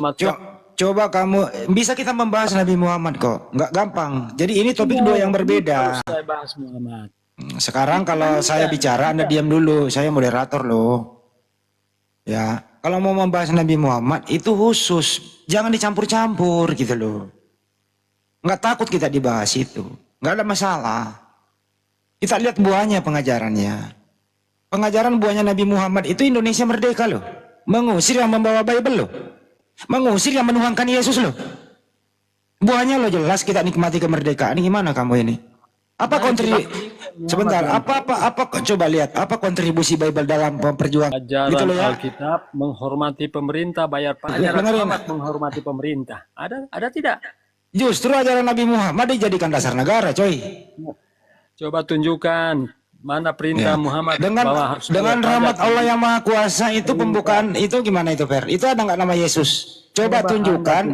Co- Coba kamu, bisa kita membahas Nabi Muhammad kok, nggak gampang. Jadi ini topik dua yang berbeda. Saya bahas Muhammad. Sekarang kalau saya bicara, Anda diam dulu. Saya moderator loh. Ya, kalau mau membahas Nabi Muhammad itu khusus, jangan dicampur-campur gitu loh. Nggak takut kita dibahas itu, nggak ada masalah. Kita lihat buahnya pengajarannya. Pengajaran buahnya Nabi Muhammad itu Indonesia merdeka loh. Mengusir yang membawa Bible loh. Mengusir yang menuhankan Yesus loh. Buahnya loh jelas kita nikmati kemerdekaan. Ini gimana kamu ini? Apa kontribusi? Sebentar, apa coba lihat apa kontribusi Bible dalam perjuangan Ajaran gitu loh ya. Alkitab menghormati pemerintah, bayar pajak, Muhammad menghormati pemerintah. Ada tidak? Justru ajaran Nabi Muhammad dijadikan dasar negara, coy. Coba tunjukkan mana perintah Muhammad dengan rahmat Allah yang Maha Kuasa itu pembukaan itu gimana itu, Fer? Itu ada nggak nama Yesus? Coba tunjukkan.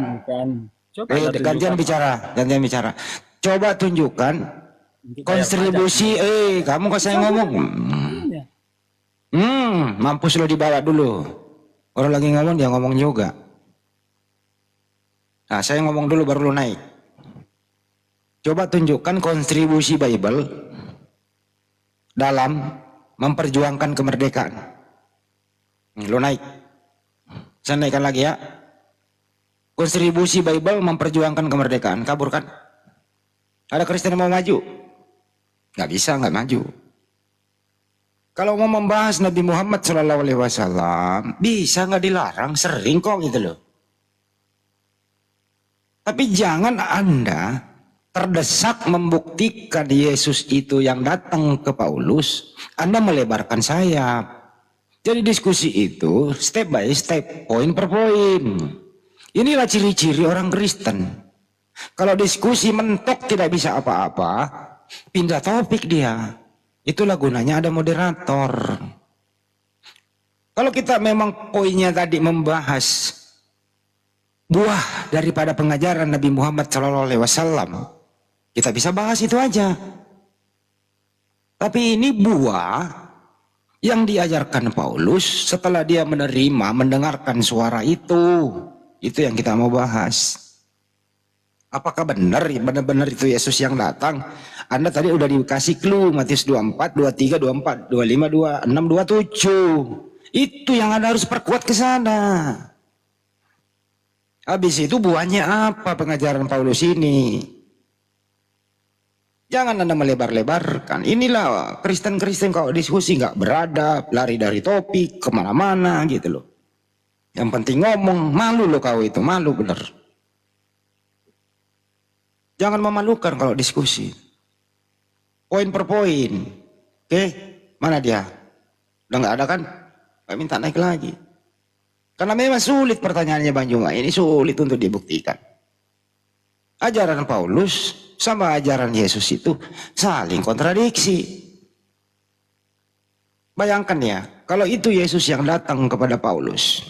Gantian bicara. Coba tunjukkan kontribusi. Kamu kok saya ngomong? Mampus lo dibawa dulu. Orang lagi ngomong dia ngomong juga. Nah, saya ngomong dulu baru lo naik. Coba tunjukkan kontribusi Bible dalam memperjuangkan kemerdekaan. Lo naik. Saya naikkan lagi ya. Kontribusi Bible memperjuangkan kemerdekaan. Kabur kan? Ada Kristen yang mau maju? Nggak bisa, nggak maju. Kalau mau membahas Nabi Muhammad SAW, bisa nggak dilarang, sering kok gitu loh. Tapi jangan Anda terdesak membuktikan Yesus itu yang datang ke Paulus, Anda melebarkan sayap. Jadi diskusi itu step by step, poin per poin. Inilah ciri-ciri orang Kristen. Kalau diskusi mentok tidak bisa apa-apa, pindah topik dia. Itulah gunanya ada moderator. Kalau kita memang poinnya tadi membahas buah daripada pengajaran Nabi Muhammad SAW, kita bisa bahas itu aja. Tapi ini buah yang diajarkan Paulus setelah dia mendengarkan suara itu. Itu yang kita mau bahas. Apakah benar itu Yesus yang datang? Anda tadi udah dikasih clue Matius 24, 23, 24, 25, 26, 27. Itu yang Anda harus perkuat ke sana. Habis itu buahnya apa pengajaran Paulus ini? Jangan Anda melebar-lebarkan. Inilah Kristen-Kristen kalau diskusi nggak beradab, lari dari topik kemana-mana gitu loh. Yang penting ngomong, malu loh kau itu, malu bener. Jangan memalukan kalau diskusi. Poin per poin. Oke, mana dia? Udah nggak ada kan? Kami minta naik lagi. Karena memang sulit pertanyaannya Bang Juma. Ini sulit untuk dibuktikan. Ajaran Paulus sama ajaran Yesus itu saling kontradiksi. Bayangkan ya, kalau itu Yesus yang datang kepada Paulus.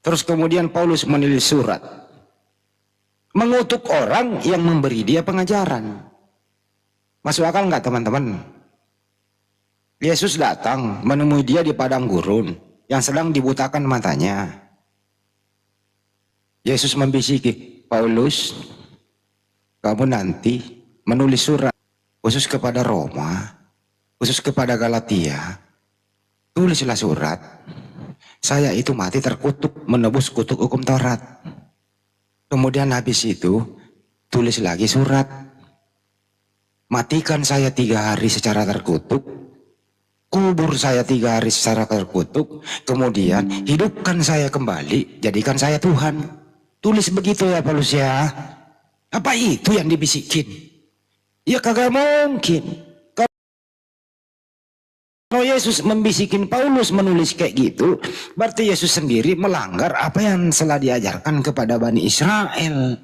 Terus kemudian Paulus menulis surat. Mengutuk orang yang memberi dia pengajaran. Masuk akal nggak teman-teman? Yesus datang menemui dia di padang gurun yang sedang dibutakan matanya. Yesus membisiki, Paulus, kamu nanti menulis surat khusus kepada Roma, khusus kepada Galatia. Tulislah surat. Saya itu mati terkutuk menebus kutuk hukum Taurat. Kemudian habis itu tulis lagi surat. Matikan saya 3 hari secara terkutuk. Kubur saya 3 hari secara terkutuk. Kemudian hidupkan saya kembali. Jadikan saya Tuhan. Tulis begitu ya Paulus ya. Apa itu yang dibisikin? Ya kagak mungkin. Kalau Yesus membisikin Paulus menulis kayak gitu, berarti Yesus sendiri melanggar apa yang telah diajarkan kepada Bani Israel.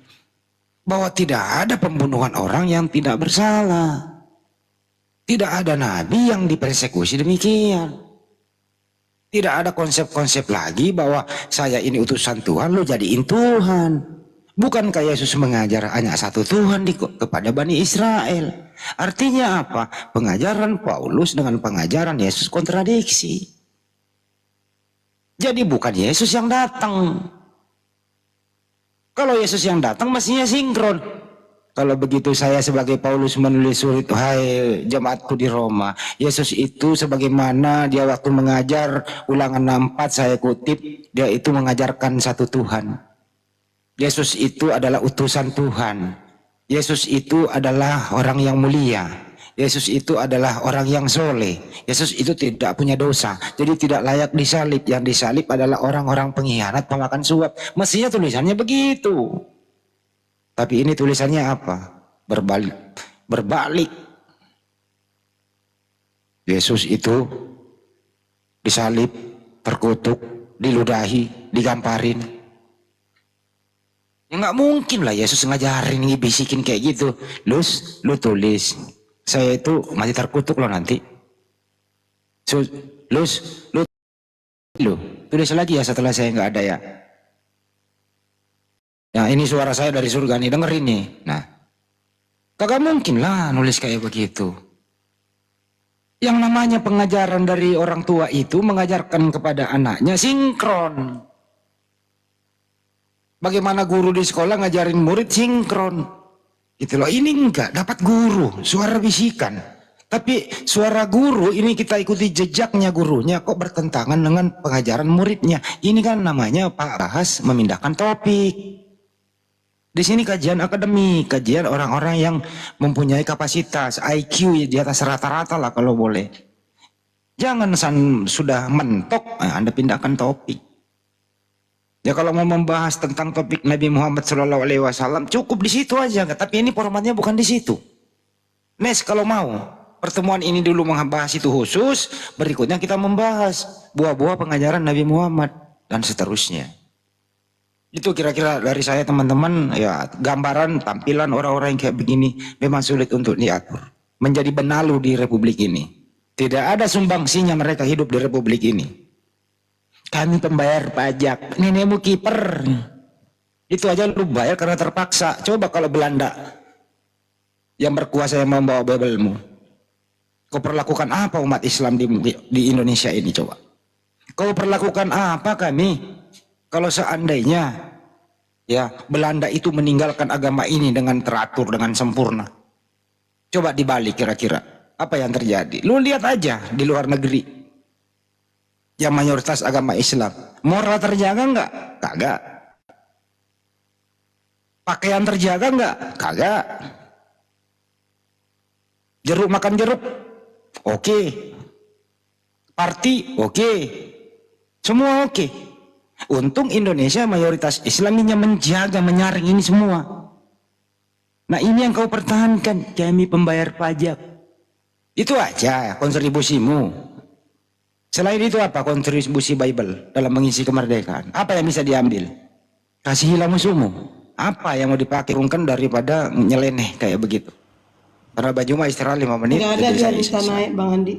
Bahwa tidak ada pembunuhan orang yang tidak bersalah. Tidak ada nabi yang dipersekusi demikian. Tidak ada konsep-konsep lagi bahwa saya ini utusan Tuhan, lo jadiin Tuhan. Bukankah Yesus mengajar hanya satu Tuhan kepada Bani Israel? Artinya apa? Pengajaran Paulus dengan pengajaran Yesus kontradiksi. Jadi bukan Yesus yang datang. Kalau Yesus yang datang mestinya sinkron. Kalau begitu saya sebagai Paulus menulis surat, hai jemaatku di Roma, Yesus itu sebagaimana dia waktu mengajar, Ulangan 64 saya kutip, dia itu mengajarkan satu Tuhan. Yesus itu adalah utusan Tuhan. Yesus itu adalah orang yang mulia. Yesus itu adalah orang yang soleh. Yesus itu tidak punya dosa, jadi tidak layak disalib. Yang disalib adalah orang-orang pengkhianat, pemakan suap. Mestinya tulisannya begitu. Tapi ini tulisannya apa? Berbalik. Yesus itu disalib, terkutuk, diludahi, digamparin. Ya nggak mungkin lah Yesus ngajarin, bisikin kayak gitu. Lu tulis, saya itu mati terkutuk loh nanti. Lu tulis lagi ya setelah saya nggak ada ya. Nah ini suara saya dari surga nih, dengerin nih. Nah, kagak mungkin lah nulis kayak begitu. Yang namanya pengajaran dari orang tua itu mengajarkan kepada anaknya sinkron. Bagaimana guru di sekolah ngajarin murid sinkron. Gitu loh, ini enggak dapat guru, suara bisikan. Tapi suara guru ini kita ikuti jejaknya gurunya kok bertentangan dengan pengajaran muridnya. Ini kan namanya Pak Bahas memindahkan topik. Di sini kajian akademik, kajian orang-orang yang mempunyai kapasitas IQ di atas rata-rata lah kalau boleh. Jangan sudah mentok, Anda pindahkan topik. Ya kalau mau membahas tentang topik Nabi Muhammad SAW cukup di situ aja, tapi ini formatnya bukan di situ. Nes kalau mau pertemuan ini dulu membahas itu khusus, berikutnya kita membahas buah-buah pengajaran Nabi Muhammad dan seterusnya. Itu kira-kira dari saya teman-teman, ya gambaran tampilan orang-orang yang kayak begini memang sulit untuk diatur. Menjadi benalu di republik ini. Tidak ada sumbangsinya mereka hidup di republik ini. Kami pembayar pajak, nenekmu kiper. Itu aja lu bayar karena terpaksa. Coba kalau Belanda yang berkuasa yang membawa Biblemu, kau perlakukan apa umat Islam di Indonesia ini coba? Kau perlakukan apa kami? Kalau seandainya ya Belanda itu meninggalkan agama ini dengan teratur, dengan sempurna. Coba dibalik kira-kira apa yang terjadi. Lu lihat aja di luar negeri yang mayoritas agama Islam. Moral terjaga enggak? Kagak. Pakaian terjaga enggak? Kagak. Jeruk makan jeruk? Oke. Party? Oke. Semua oke. Untung Indonesia mayoritas Islamnya menjaga, menyaring ini semua. Nah ini yang kau pertahankan, kami pembayar pajak. Itu aja kontribusimu. Selain itu apa kontribusi Bible dalam mengisi kemerdekaan? Apa yang bisa diambil? Kasihilah musuhmu. Apa yang mau dipakai daripada nyeleneh kayak begitu? Karena baju mah istirahat 5 menit. Nggak ada dia bisa naik Bang Andi.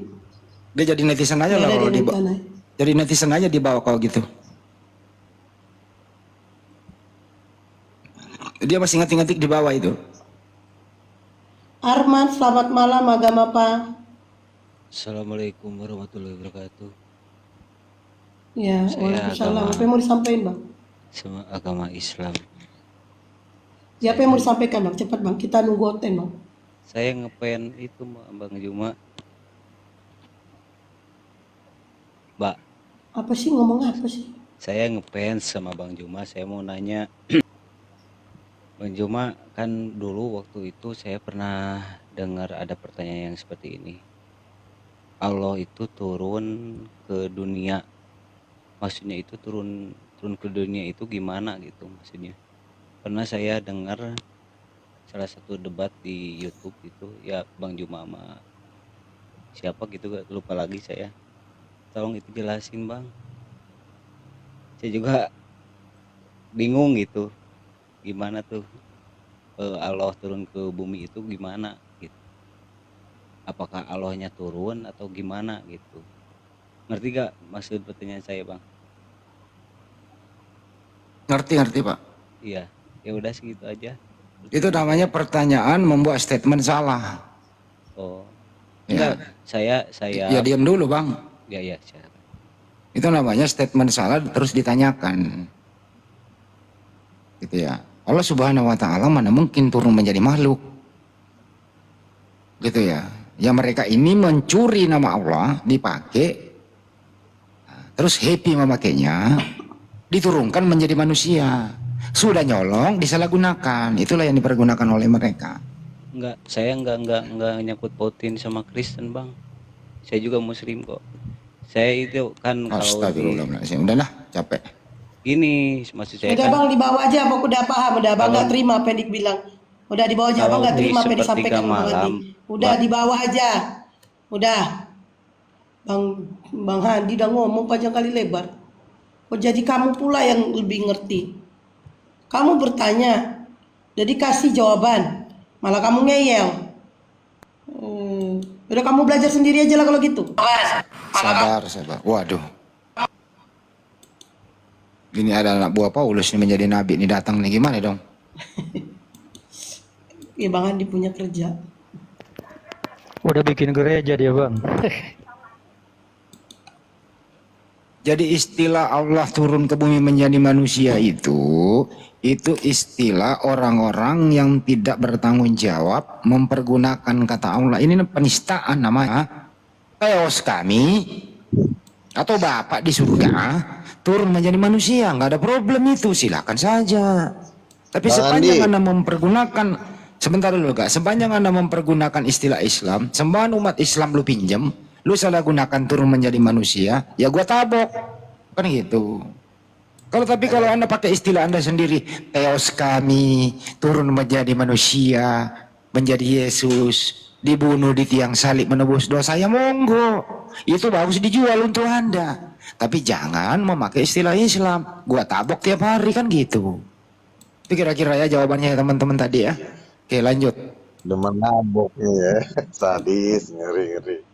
Dia jadi netizen aja lah kalau dibawa. Jadi netizen aja dibawa kalau gitu. Dia masih ngetik-ngetik di bawah itu. Arman, selamat malam agama Pak. Assalamualaikum warahmatullahi wabarakatuh. Ya, waalaikumsalam. Apa yang mau disampaikan Bang? Sama agama Islam. Ya, apa yang mau disampaikan Bang? Cepat Bang, kita nunggu hoten Bang. Saya ngepen itu Bang Juma. Mbak. Apa sih ngomong apa sih? Saya ngefans sama Bang Juma. Saya mau nanya. Bang Juma kan dulu waktu itu saya pernah dengar ada pertanyaan yang seperti ini. Allah itu turun ke dunia. Maksudnya itu turun ke dunia itu gimana gitu maksudnya. Pernah saya dengar salah satu debat di YouTube itu ya Bang Juma sama siapa gitu lupa lagi saya. Tolong itu jelasin Bang. Saya juga bingung gitu. Gimana tuh Allah turun ke bumi itu gimana gitu. Apakah Allahnya turun atau gimana gitu. Ngerti gak maksud pertanyaan saya Bang? Ngerti Pak. Iya, ya udah segitu aja. Itu namanya pertanyaan membuat statement salah. Oh. Ya. Enggak, saya Ya diam dulu Bang. Ya silakan. Itu namanya statement salah terus ditanyakan. Gitu ya. Allah Subhanahu wa taala mana mungkin turun menjadi makhluk. Gitu ya. Yang mereka ini mencuri nama Allah, dipakai, terus happy memakainya, diturunkan menjadi manusia. Sudah nyolong, disalahgunakan. Itulah yang dipergunakan oleh mereka. Enggak, saya enggak nyangkut pautin sama Kristen, Bang. Saya juga muslim kok. Saya itu kan kalau di Astagfirullahaladzim. Udahlah, capek. gini, maksud saya Udah kan bang dibawa aja, abang udah paham, udah abang kalau nggak terima apa yang dibilang. Udah dibawa aja, abang kalau nggak di terima apa yang sepertiga disampaikan bang Hadi. malam, Udah Bang, dibawa aja, udah. Bang Hadi udah ngomong panjang kali lebar. Kok jadi kamu pula yang lebih ngerti? Kamu bertanya, jadi kasih jawaban, malah kamu ngeyel. Udah kamu belajar sendiri aja lah kalau gitu. Sabar. Waduh. Ini ada anak buah Paulus ini menjadi nabi ini datang nih, gimana dong? Ya Bang Hadi punya kerja. Udah bikin gereja dia, Bang. Jadi istilah Allah turun ke bumi menjadi manusia itu istilah orang-orang yang tidak bertanggung jawab mempergunakan kata Allah. Ini penistaan namanya. Teos kami atau Bapak di surga turun menjadi manusia, nggak ada problem itu, silakan saja. Tapi Bang sepanjang Andi. Anda mempergunakan, sebentar dulu Kak, sepanjang Anda mempergunakan istilah Islam, sembahan umat Islam lu pinjam, lu salah gunakan turun menjadi manusia, ya gua tabok. Kan gitu. Kalau Anda pakai istilah Anda sendiri, teos kami turun menjadi manusia, menjadi Yesus, dibunuh di tiang salib menebus dosa, ya monggo. Itu bagus dijual untuk Anda. Tapi jangan memakai istilah Islam. Gua tabok tiap hari kan gitu. Itu kira-kira ya jawabannya ya teman-teman tadi ya. Oke, lanjut. Demen nabok ya. Sadis, ngeri.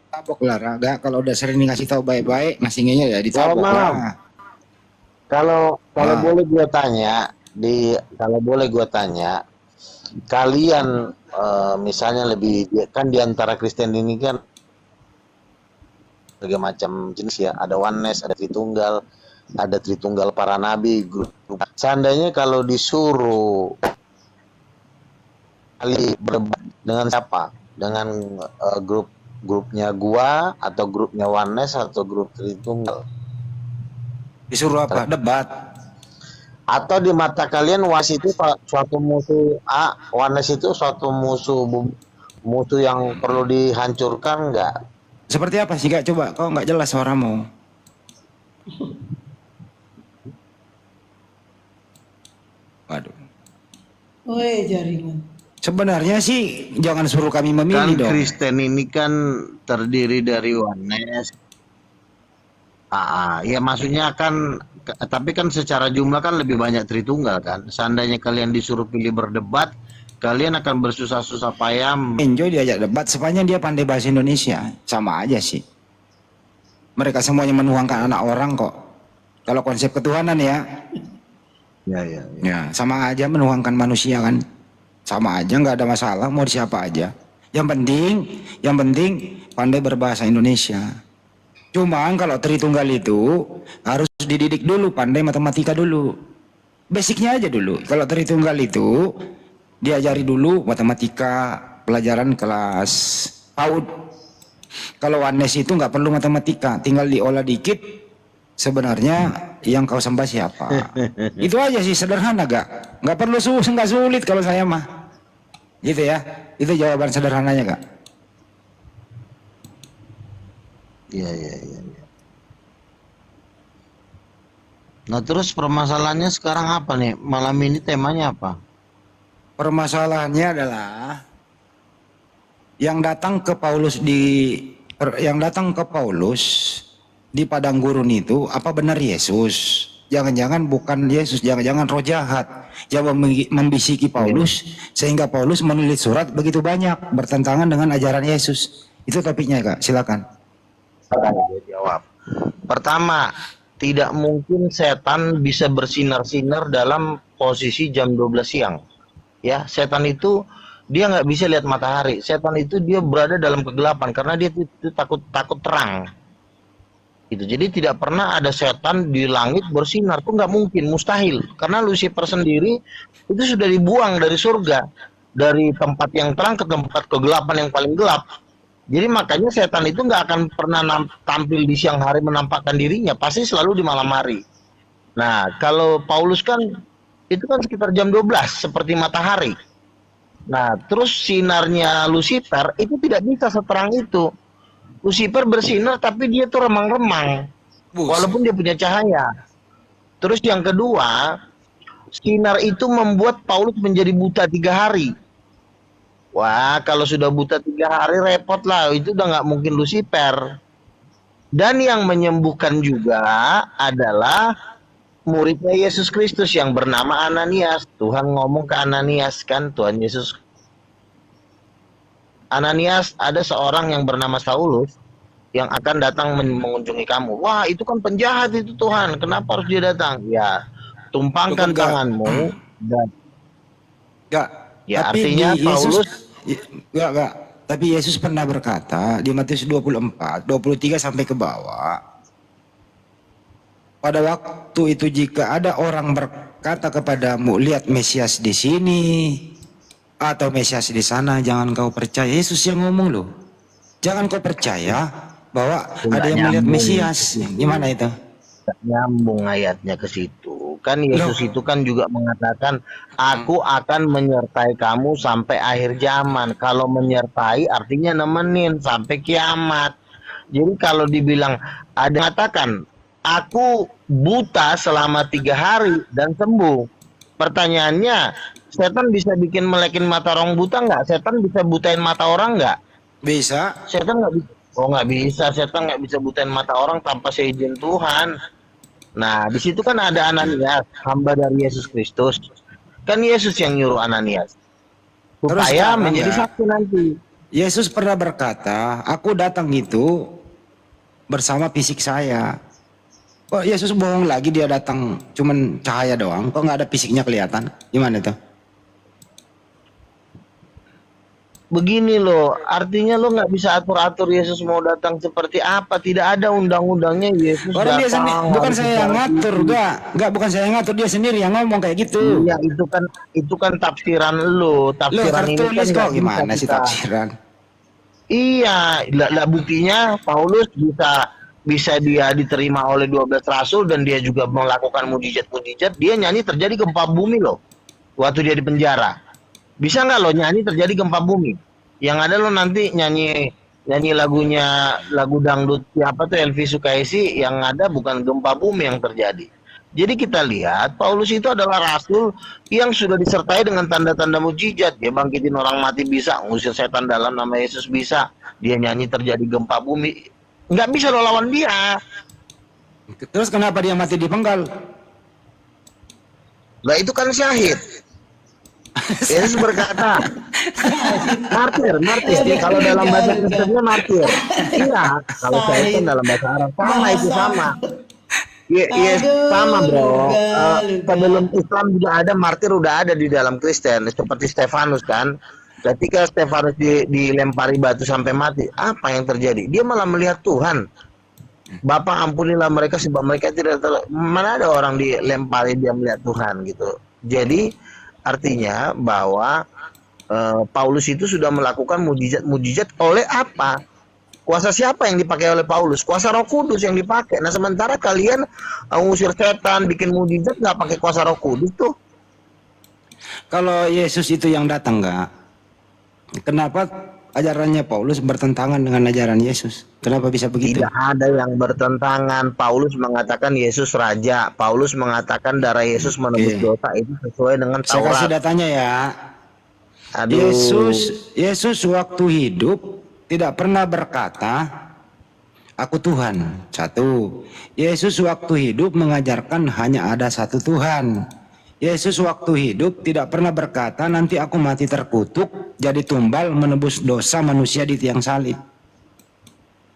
Tabok lah Raga, kalau udah sering ngasih tahu baik-baik, ngasihnya ya ditabok Selamat malam. lah. Kalau Ah. boleh gue tanya, kalau boleh gue tanya, kalian misalnya lebih kan di antara Kristen ini kan berbagai macam jenis ya, ada oneness, ada Tritunggal para nabi, grup. Seandainya kalau disuruh kali berdebat dengan siapa? Dengan grupnya gua atau grupnya oneness atau grup Tritunggal? Disuruh apa? Debat. Atau di mata kalian oneness itu suatu musuh oneness itu suatu musuh yang perlu dihancurkan nggak? Seperti apa sih Kak? Coba, kau nggak jelas suaramu. Waduh. Woi jaringan. Sebenarnya sih jangan suruh kami memilih Kan dong. Kristen ini kan terdiri dari oneness. Ya maksudnya kan, tapi kan secara jumlah kan lebih banyak Tritunggal kan. Seandainya kalian disuruh pilih berdebat, kalian akan bersusah-susah payah. Enjoy diajak debat sepanjang dia pandai bahasa Indonesia. Sama aja sih. Mereka semuanya menuangkan anak orang kok. Kalau konsep ketuhanan ya, ya sama aja menuangkan manusia kan. Sama aja, nggak ada masalah mau siapa aja. Yang penting pandai berbahasa Indonesia. Cuma kalau Tritunggal itu harus dididik dulu, pandai matematika dulu. Basicnya aja dulu. Kalau Tritunggal itu diajari dulu matematika, pelajaran kelas PAUD. Kalau oneness itu nggak perlu matematika, tinggal diolah dikit. Sebenarnya yang kau sembah siapa? Itu aja sih, sederhana gak? Nggak perlu nggak sulit kalau saya mah. Gitu ya. Itu jawaban sederhananya Kak. Iya. Nah terus permasalahannya sekarang apa nih? Malam ini temanya apa? Permasalahannya adalah yang datang ke Paulus di padang gurun itu apa benar Yesus? Jangan-jangan bukan Yesus, jangan-jangan roh jahat yang membisiki Paulus sehingga Paulus menulis surat begitu banyak bertentangan dengan ajaran Yesus. Itu topiknya Kak, silakan. Jawab. Pertama, tidak mungkin setan bisa bersinar-sinar dalam posisi jam 12 siang. Ya, setan itu dia nggak bisa lihat matahari. Setan itu dia berada dalam kegelapan karena dia itu takut terang. Gitu. Jadi tidak pernah ada setan di langit bersinar, tuh nggak mungkin, mustahil. Karena Lucifer sendiri itu sudah dibuang dari surga, dari tempat yang terang ke tempat kegelapan yang paling gelap. Jadi makanya setan itu nggak akan pernah tampil di siang hari menampakkan dirinya, pasti selalu di malam hari. Nah, kalau Paulus kan itu kan sekitar jam 12 seperti matahari. Nah, terus sinarnya Lucifer itu tidak bisa seterang itu. Lucifer bersinar tapi dia tuh remang-remang, walaupun dia punya cahaya. Terus yang kedua, sinar itu membuat Paulus menjadi buta 3 hari. Wah, kalau sudah buta 3 hari repot lah, itu udah nggak mungkin Lucifer. Dan yang menyembuhkan juga adalah muridnya Yesus Kristus yang bernama Ananias. Tuhan ngomong ke Ananias kan, Tuhan Yesus. Ananias, ada seorang yang bernama Saulus yang akan datang mengunjungi kamu. Wah, itu kan penjahat itu Tuhan. Kenapa harus dia datang? Ya, tumpangkan tanganmu dan Enggak. ya Tapi artinya di Yesus, Paulus enggak. Tapi Yesus pernah berkata di Matius 24, 23 sampai ke bawah. Pada waktu itu jika ada orang berkata kepadamu, lihat Mesias di sini atau Mesias di sana, jangan kau percaya. Yesus yang ngomong loh. Jangan kau percaya bahwa nggak ada yang melihat nyambung. Mesias. Gimana itu? Nggak nyambung ayatnya ke situ. Kan Yesus itu kan juga mengatakan, aku akan menyertai kamu sampai akhir zaman. Kalau menyertai artinya nemenin sampai kiamat. Jadi kalau dibilang, ada mengatakan, aku buta selama 3 hari dan sembuh. Pertanyaannya, setan bisa bikin melekin mata orang buta nggak? Setan bisa butain mata orang nggak? Bisa. Setan nggak bisa. Oh, nggak bisa. Setan nggak bisa butain mata orang tanpa seizin Tuhan. Nah, di situ kan ada Ananias, hamba dari Yesus Kristus. Kan Yesus yang nyuruh Ananias supaya sekarang menjadi ya, saksi nanti. Yesus pernah berkata, aku datang itu bersama fisik saya. Kok Yesus bohong lagi, dia datang cuman cahaya doang, kok nggak ada fisiknya kelihatan? Gimana itu? Begini loh, artinya lo nggak bisa atur-atur Yesus mau datang seperti apa. Tidak ada undang-undangnya Yesus Orang dia datang. sendiri, bukan harus saya yang secara ngatur, fisik. enggak bukan saya yang ngatur, dia sendiri yang ngomong kayak gitu. Iya, itu kan tafsiran lo. Loh, Tafsiran ini kan tertulis nggak kok, bisa gimana sih kita. tafsiran? Iya, lah buktinya Paulus bisa dia diterima oleh 12 rasul dan dia juga melakukan mujizat-mujizat. Dia nyanyi terjadi gempa bumi loh waktu dia di penjara. Bisa nggak lo nyanyi terjadi gempa bumi? Yang ada lo nanti nyanyi lagu dangdut siapa tuh Elvi Sukaisi, yang ada bukan gempa bumi yang terjadi. Jadi kita lihat Paulus itu adalah rasul yang sudah disertai dengan tanda-tanda mujizat. Dia bangkitin orang mati bisa, ngusir setan dalam nama Yesus bisa. Dia nyanyi terjadi gempa bumi. Nggak bisa lo lawan dia. Terus kenapa dia mati dipenggal? Lah itu kan syahid. Yesus berkata, martir. Kalau dalam bahasa Kristennya martir. Iya, kalau saya kan dalam bahasa Arab sama itu sama. Yes, sama bro. Sebelum Islam juga ada martir, udah ada di dalam Kristen, seperti Stefanus kan. Ketika Stefanus dilempari batu sampai mati, apa yang terjadi? Dia malah melihat Tuhan. Bapak ampunilah mereka sebab mereka tidak tahu. Mana ada orang dilempari dia melihat Tuhan gitu. Jadi artinya bahwa Paulus itu sudah melakukan mujizat oleh apa? Kuasa siapa yang dipakai oleh Paulus? Kuasa Roh Kudus yang dipakai. Nah, sementara kalian ngusir setan, bikin mujizat nggak pakai kuasa Roh Kudus tuh. Kalau Yesus itu yang datang enggak? Kenapa ajarannya Paulus bertentangan dengan ajaran Yesus? Kenapa bisa begitu? Tidak ada yang bertentangan. Paulus mengatakan Yesus Raja. Paulus mengatakan darah Yesus menebus dosa, itu sesuai dengan Saya kasih Taurat. datanya ya. Aduh. Yesus waktu hidup tidak pernah berkata, aku Tuhan. Satu. Yesus waktu hidup mengajarkan hanya ada satu Tuhan. Yesus waktu hidup tidak pernah berkata, nanti aku mati terkutuk, jadi tumbal menebus dosa manusia di tiang salib.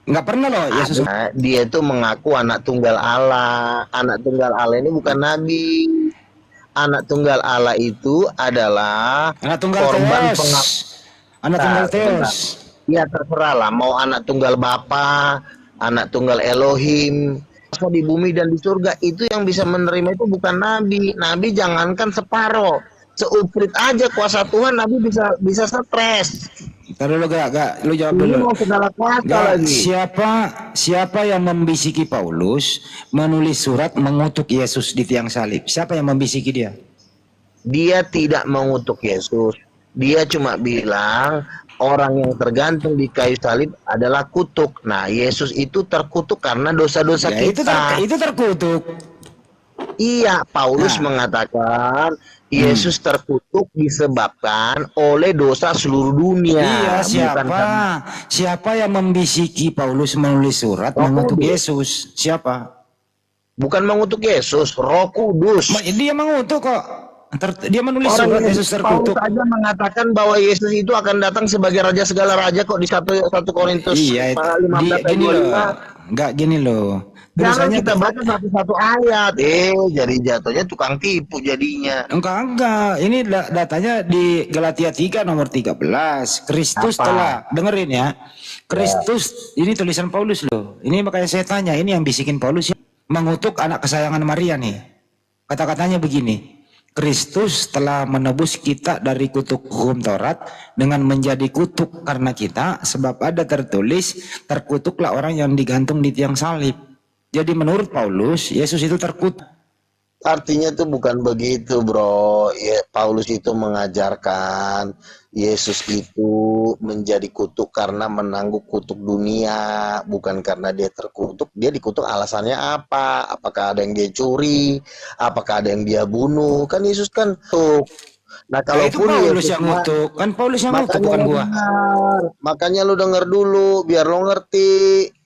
Nggak pernah loh Yesus. Dia itu mengaku anak tunggal Allah. Anak tunggal Allah ini bukan nabi. Anak tunggal Allah itu adalah Anak tunggal korban Theos. Anak tunggal Theos. Ya terserah lah, mau anak tunggal Bapa, anak tunggal Elohim di bumi dan di surga. Itu yang bisa menerima itu bukan nabi. Nabi jangankan separoh, seuprit aja kuasa Tuhan, nabi bisa stres. Ntar dulu gak, lu jawab Ini dulu. mau segala kuasa Gak, lagi. siapa yang membisiki Paulus menulis surat mengutuk Yesus di tiang salib? Siapa yang membisiki dia? Dia tidak mengutuk Yesus. Dia cuma bilang orang yang tergantung di kayu salib adalah kutuk. Nah, Yesus itu terkutuk karena dosa-dosa Ya, kita. itu terkutuk. Iya, Paulus Nah. mengatakan Yesus terkutuk disebabkan oleh dosa seluruh dunia. Iya, Bukan karena siapa yang membisiki Paulus menulis surat Roh mengutuk Kudus. Yesus? Siapa? Bukan mengutuk Yesus, Roh Kudus. Dia mengutuk kok. Dia menulis Orang surat yang Yesus terkutuk. Paulus aja mengatakan bahwa Yesus itu akan datang sebagai raja segala raja kok di 1 Korintus Iya, 15 ayat gini loh. 25. Enggak gini loh. Jangan Tulisannya kita baca satu-satu ayat. Jadi jatuhnya tukang tipu jadinya. enggak. Ini datanya di Galatia 3 nomor 13. Kristus Apa? telah, dengerin ya. Kristus, ini tulisan Paulus loh. Ini makanya saya tanya, ini yang bisikin Paulus ya, mengutuk anak kesayangan Maria nih. Kata-katanya begini. Kristus telah menebus kita dari kutuk hukum Taurat dengan menjadi kutuk karena kita, sebab ada tertulis, terkutuklah orang yang digantung di tiang salib. Jadi menurut Paulus, Yesus itu terkutuk. Artinya itu bukan begitu, bro. Paulus itu mengajarkan Yesus itu menjadi kutuk karena menanggung kutuk dunia, bukan karena dia terkutuk. Dia dikutuk alasannya apa? Apakah ada yang dia curi? Apakah ada yang dia bunuh? Kan Yesus kan kutuk. Nah, Itu kalaupun Paulus Yesus yang ngutuk, kan Paulus yang ngutuk bukan gua. Makanya lu denger dulu biar lo ngerti.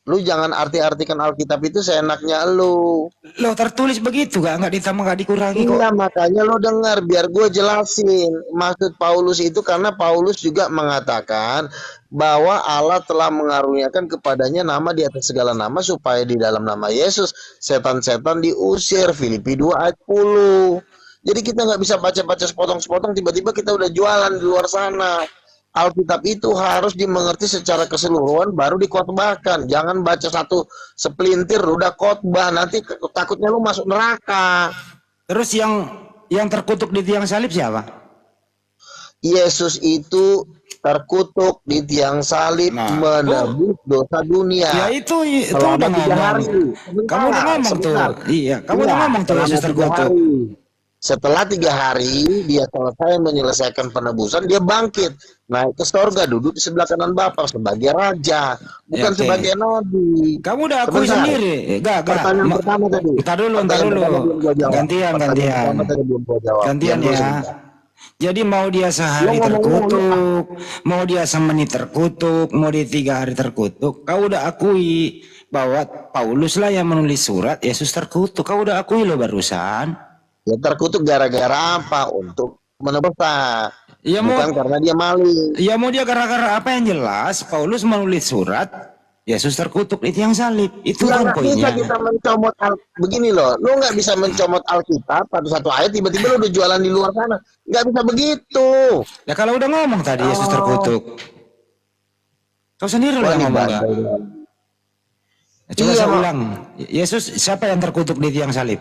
Lu jangan arti-artikan Alkitab itu seenaknya lu. Loh tertulis begitu nggak ditambah nggak dikurangi kok. Iya, makanya lo dengar biar gue jelasin maksud Paulus itu, karena Paulus juga mengatakan bahwa Allah telah mengaruniakan kepadanya nama di atas segala nama supaya di dalam nama Yesus setan-setan diusir. Filipi 2 ayat 10. Jadi kita nggak bisa baca-baca sepotong-sepotong tiba-tiba kita udah jualan di luar sana. Alkitab itu harus dimengerti secara keseluruhan baru dikhotbahkan. Jangan baca satu sepelintir udah khotbah, nanti takutnya lu masuk neraka. Terus yang terkutuk di tiang salib siapa? Yesus itu terkutuk di tiang salib menebus dosa dunia. Ya itu Selama udah 3 ngomong. hari. Kamu udah ngomong tuh. Iya, kamu udah ngomong tuh Yesus terkutuk. Setelah 3 hari dia selesai menyelesaikan penebusan, dia bangkit naik ke sorga, duduk di sebelah kanan Bapa sebagai raja, bukan Oke. sebagai nabi. Kamu udah akui Sebentar. sendiri. Enggak. Pertanyaan pertama tadi. Entar dulu. Pertanyaan pertama belum gua jawab. Gantian. Pertanyaan pertama tadi belum gua jawab. Gantian Diam dulu ya. sebentar. Jadi mau dia sehari Lo ngomong terkutuk, mau dia semenit terkutuk, mau dia 3 hari terkutuk, kau udah akui bahwa Paulus lah yang menulis surat Yesus terkutuk. Kau udah akui loh barusan. Ya terkutuk gara-gara apa? Untuk menebus dosa. Ya Bukan karena dia maling. Ya mau dia gara-gara apa yang jelas Paulus menulis surat Yesus terkutuk di tiang salib. Itu Nggak kan bisa poinnya. kita mencomot begini loh, lu nggak bisa mencomot Alkitab satu ayat tiba-tiba lu udah jualan di luar sana, nggak bisa begitu. Ya kalau udah ngomong tadi Yesus terkutuk, kau sendiri loh Wah, yang ngomong nggak? dibandai. Ya, coba Iya, saya Mak. ulang. Yesus siapa yang terkutuk di tiang salib?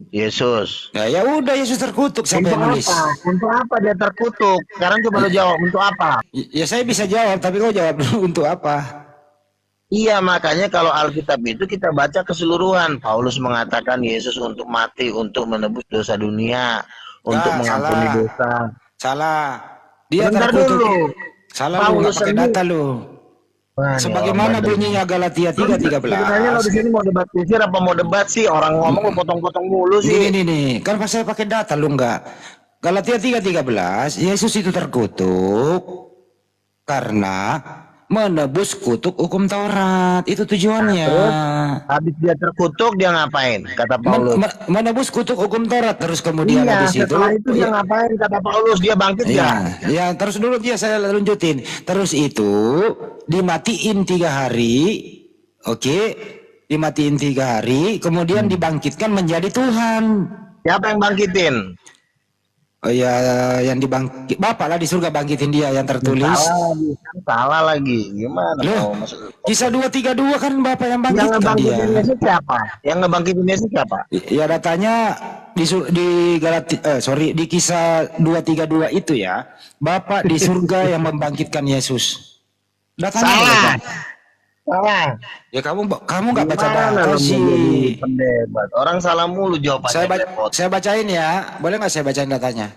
Yesus. Ya udah Yesus terkutuk, siapa Untuk yang nulis? apa? Untuk apa dia terkutuk? Sekarang coba lu jawab, untuk apa? Ya saya bisa jawab, tapi kau jawab dulu untuk apa? Iya, makanya kalau Alkitab itu kita baca keseluruhan. Paulus mengatakan Yesus untuk mati, untuk menebus dosa dunia, untuk mengampuni salah. dosa. Salah. Dia Bentar terkutuk. dulu. Salah lu, Paulus nggak pakai sendiri. data lu. Wah, Sebagaimana ini orang bunyinya Galatia sebenarnya lo di 3:13. sini mau debat kusir apa mau debat sih? Orang ngomong lu potong-potong mulu sih. Nih. Kan pas saya pakai data lu enggak. Galatia 3:13, Yesus itu terkutuk karena menebus kutuk hukum Taurat. Itu tujuannya. Habis dia terkutuk dia ngapain? Kata Paulus. Menebus kutuk hukum Taurat, terus kemudian Iya, habis itu setelah itu dia ngapain? Kata Paulus dia bangkit ya, ya. ya terus dulu dia saya lanjutin. Terus itu dimatiin 3 hari, oke, dimatiin 3 hari, kemudian dibangkitkan menjadi Tuhan. Siapa yang bangkitin? Oh ya, yang dibangkit Bapak lah di surga bangkitin dia yang tertulis. Salah lagi. Gimana Loh, mau maksud? Kisah 232 kan Bapak yang Yang bangkitkan dia. ngebangkitin Yesus siapa? Yang ngebangkitin Yesus siapa? Ya datanya di di Kisah 232 itu ya, Bapak di surga yang membangkitkan Yesus. Datanya Salah. Bapak. Salah. Ya kamu nggak baca Gimana data lo sih. menjadi pendebat? Orang salah mulu jawabannya. Saya bacain ya, boleh nggak saya bacain datanya?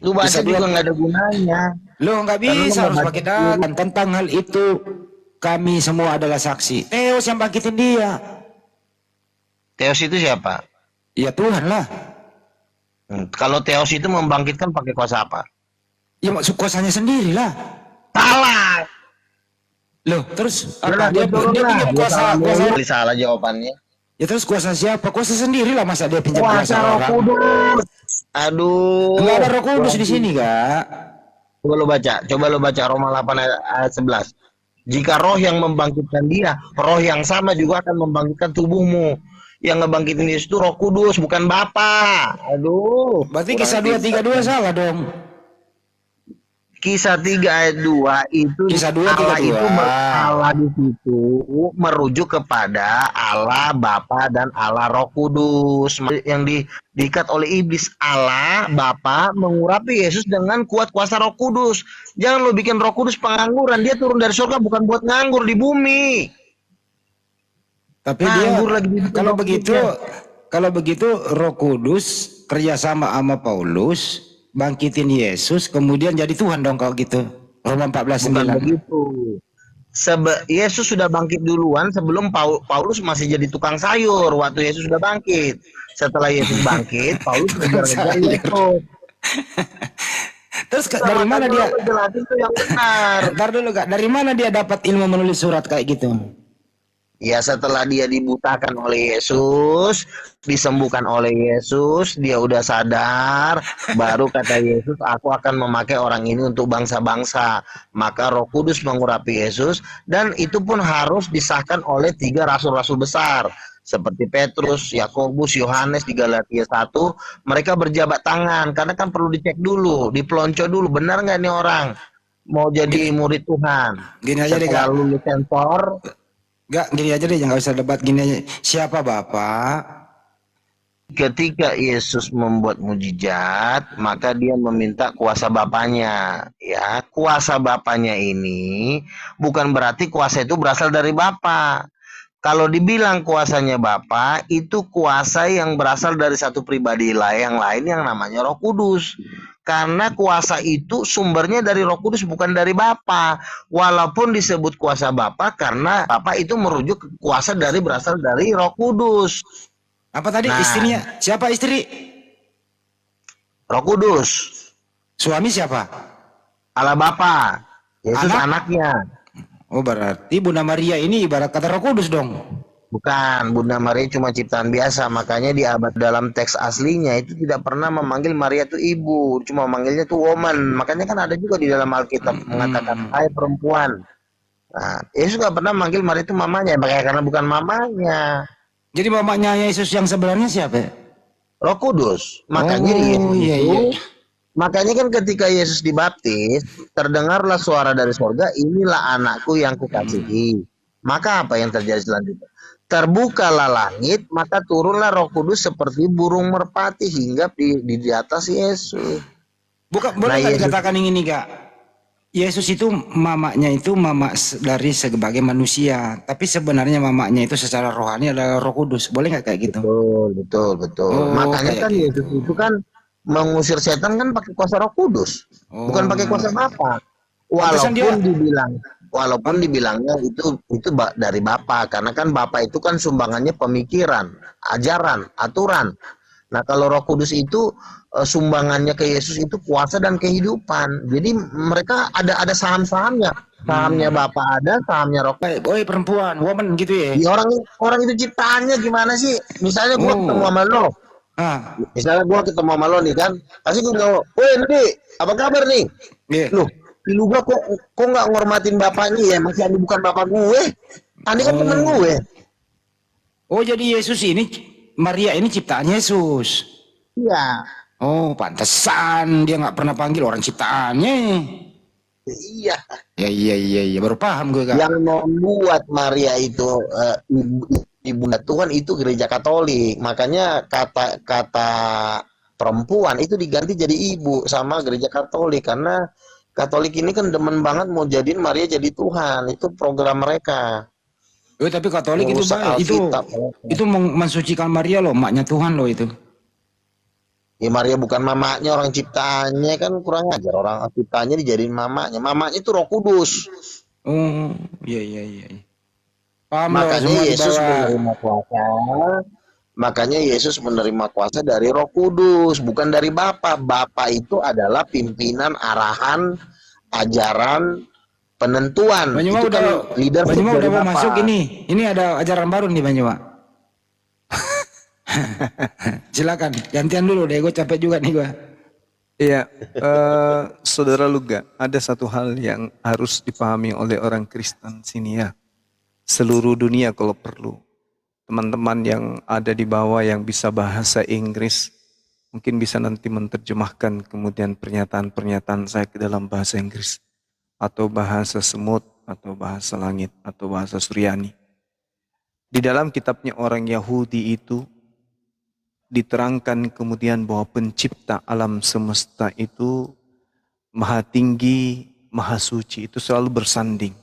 Lu baca Bisa juga nggak ada gunanya. Loh nggak Karena bisa, lu harus nggak pakai baca data. Tentang hal itu kami semua adalah saksi. Theos yang bangkitin dia. Theos itu siapa? Ya Tuhan lah. Kalau Theos itu membangkitkan pakai kuasa apa? Ya maksud kuasanya sendiri lah. Salah. Loh terus Udah, apa? Dia pinjam kuasa. Salah jawabannya. Ya terus kuasa siapa? Kuasa sendiri lah, masa dia pinjam kuasa Kuasa Roh orang? Kudus. Aduh. Enggak ada Roh Kudus di sini, Kak. Coba lo baca Roma 8 ayat 11. Jika roh yang membangkitkan dia, roh yang sama juga akan membangkitkan tubuhmu. Yang ngebangkitin Yesus itu Roh Kudus, bukan Bapa. Aduh. Berarti Kisah 232 salah dong. Kisah 3 ayat 2 itu Kisah 2, Allah 32. itu Allah di situ merujuk kepada Allah Bapa dan Allah Roh Kudus yang diikat oleh iblis. Allah Bapa mengurapi Yesus dengan kuat kuasa Roh Kudus. Jangan lo bikin Roh Kudus pengangguran. Dia turun dari surga bukan buat nganggur di bumi. Tapi Nganggur dia lagi di kalau begitu Roh Kudus kerjasama sama Paulus bangkitin Yesus, kemudian jadi Tuhan dong kalau gitu. Roma 14:9. Bukan begitu. Yesus sudah bangkit duluan sebelum Paulus masih jadi tukang sayur waktu Yesus sudah bangkit. Setelah Yesus bangkit, Paulus ngejar-ngejar Yesus. Terus dari mana dia? Jelasin tuh yang benar. Ntar dulu Kak, dari mana dia dapat ilmu menulis surat kayak gitu? Ya setelah dia dibutakan oleh Yesus, disembuhkan oleh Yesus, dia udah sadar, baru kata Yesus, aku akan memakai orang ini untuk bangsa-bangsa. Maka Roh Kudus mengurapi Yesus, dan itu pun harus disahkan oleh 3 rasul-rasul besar. Seperti Petrus, Yakobus, Yohanes di Galatia 1, mereka berjabat tangan, karena kan perlu dicek dulu, dipelonco dulu, benar nggak nih orang mau jadi murid Tuhan. Gini aja deh Kak. Setelah lulus sensor, Enggak, gini aja deh, nggak usah debat, gini aja. Siapa Bapak? ketika Yesus membuat mujizat, maka dia meminta kuasa Bapaknya. Ya, kuasa Bapaknya ini bukan berarti kuasa itu berasal dari Bapa. Kalau dibilang kuasanya Bapa, itu kuasa yang berasal dari satu pribadi yang lain yang namanya Roh Kudus. Karena kuasa itu sumbernya dari Roh Kudus, bukan dari Bapa. Walaupun disebut kuasa Bapa, karena Bapa itu merujuk ke kuasa berasal dari Roh Kudus. Apa tadi Nah. istrinya? Siapa istri? Roh Kudus, Suami siapa? Allah Bapa, Yesus Anak? anaknya. Oh berarti Bunda Maria ini ibarat kata Roh Kudus dong. Bukan, Bunda Maria cuma ciptaan biasa. Makanya di abad dalam teks aslinya itu tidak pernah memanggil Maria itu ibu, cuma manggilnya tuh woman. Makanya kan ada juga di dalam Alkitab mengatakan hai perempuan. Nah, Yesus nggak pernah manggil Maria itu mamanya, makanya karena bukan mamanya. Jadi mamanya Yesus yang sebenarnya siapa? Roh Kudus. Makanya Oh, Yesus iya, itu, iya. makanya kan ketika Yesus dibaptis, terdengarlah suara dari sorga, inilah anakku yang kukasihi. Maka apa yang terjadi selanjutnya? Terbukalah langit, maka turunlah Roh Kudus seperti burung merpati hinggap di atas Yesus. Bukan, boleh Nah, nggak Yesus- dikatakan ini Kak? Yesus itu mamanya itu mama dari sebagai manusia, tapi sebenarnya mamanya itu secara rohani adalah Roh Kudus. Boleh nggak kayak gitu? Betul. Oh, Makanya kayak kan Yesus itu kan mengusir setan kan pakai kuasa Roh Kudus, bukan pakai kuasa Bapa. Pantesan Walaupun dibilangnya itu dari Bapa, karena kan Bapa itu kan sumbangannya pemikiran, ajaran, aturan. Nah, kalau Roh Kudus itu sumbangannya ke Yesus itu kuasa dan kehidupan. Jadi mereka ada saham-sahamnya. Sahamnya Bapa ada, sahamnya Roh. Oi perempuan, woman gitu ya? Ya, orang itu ciptaannya gimana sih? Misalnya gua ketemu sama lo. Ah, Misalnya gua ketemu sama lo nih kan, pasti gua bilang, "Woi, Nudi, apa kabar nih?" iya. Loh, lu gua kok nggak ngormatin bapaknya ya? Masih Andi bukan bapak gue. Andi kan temen gue. Oh jadi Yesus ini, Maria ini ciptaan Yesus. Iya. Oh, pantesan dia nggak pernah panggil orang ciptaannya. Iya. Iya, baru paham gue, Kak. Yang membuat Maria itu ibunda Tuhan itu gereja Katolik. Makanya kata perempuan itu diganti jadi ibu sama gereja Katolik, karena Katolik ini kan demen banget mau jadiin Maria jadi Tuhan. Itu program mereka. Tapi Katolik itu Merusak baik. Alkitab. Itu mensucikan Maria loh, maknya Tuhan loh itu. Ya Maria bukan mamanya orang ciptaannya, kan kurang ajar, orang ciptaannya dijadiin mamanya. Mamanya itu Roh Kudus. Oh, iya. Paham loh, Makanya semua di Yesus bawah. menerima kuasa. Makanya Yesus menerima kuasa dari Roh Kudus, bukan dari Bapa. Bapa itu adalah pimpinan, arahan, ajaran, penentuan. Banyuma Itu udah, kan leadership Banyuma dari udah mau Bapa. masuk ini. Ini ada ajaran baru nih Banyuma. Silakan, gantian dulu deh, gue capek juga nih gue. Iya, Saudara Luga, ada satu hal yang harus dipahami oleh orang Kristen sini ya. Seluruh dunia kalau perlu. Teman-teman yang ada di bawah yang bisa bahasa Inggris, mungkin bisa nanti menerjemahkan kemudian pernyataan-pernyataan saya ke dalam bahasa Inggris. Atau bahasa semut, atau bahasa langit, atau bahasa Suryani. Di dalam kitabnya orang Yahudi itu, diterangkan kemudian bahwa pencipta alam semesta itu maha tinggi, maha suci, itu selalu bersanding.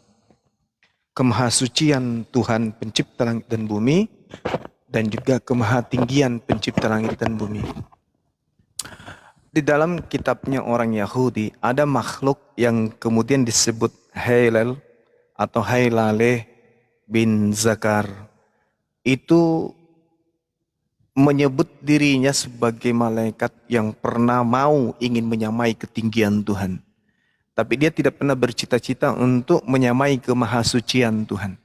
Kemahasucian Tuhan pencipta langit dan bumi, dan juga kemahatinggian pencipta langit dan bumi. Di dalam kitabnya orang Yahudi, ada makhluk yang kemudian disebut Hillel atau Hailale bin Zakar. Itu menyebut dirinya sebagai malaikat yang pernah mau ingin menyamai ketinggian Tuhan. Tapi dia tidak pernah bercita-cita untuk menyamai kemahasucian Tuhan.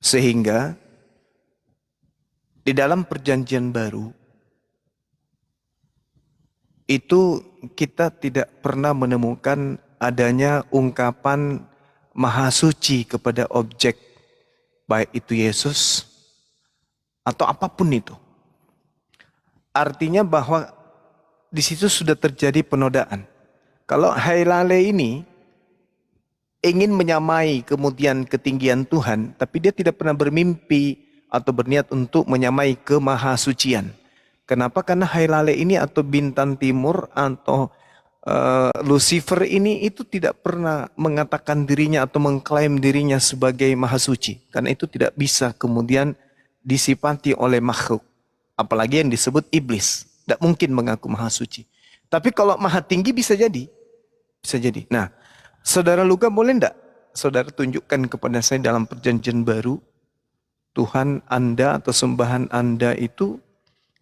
Sehingga di dalam perjanjian baru, itu kita tidak pernah menemukan adanya ungkapan maha suci kepada objek, baik itu Yesus atau apapun itu. Artinya bahwa di situ sudah terjadi penodaan. Kalau Hailale ini ingin menyamai kemudian ketinggian Tuhan, tapi dia tidak pernah bermimpi atau berniat untuk menyamai kemahasucian. Kenapa? Karena Hailale ini atau bintang timur atau Lucifer ini itu tidak pernah mengatakan dirinya atau mengklaim dirinya sebagai maha suci. Karena itu tidak bisa kemudian disifati oleh makhluk. Apalagi yang disebut iblis. Tidak mungkin mengaku maha suci. Tapi kalau maha tinggi bisa jadi. Bisa jadi. Nah, Saudara Luka boleh tidak saudara tunjukkan kepada saya dalam perjanjian baru, Tuhan Anda atau sembahan Anda itu,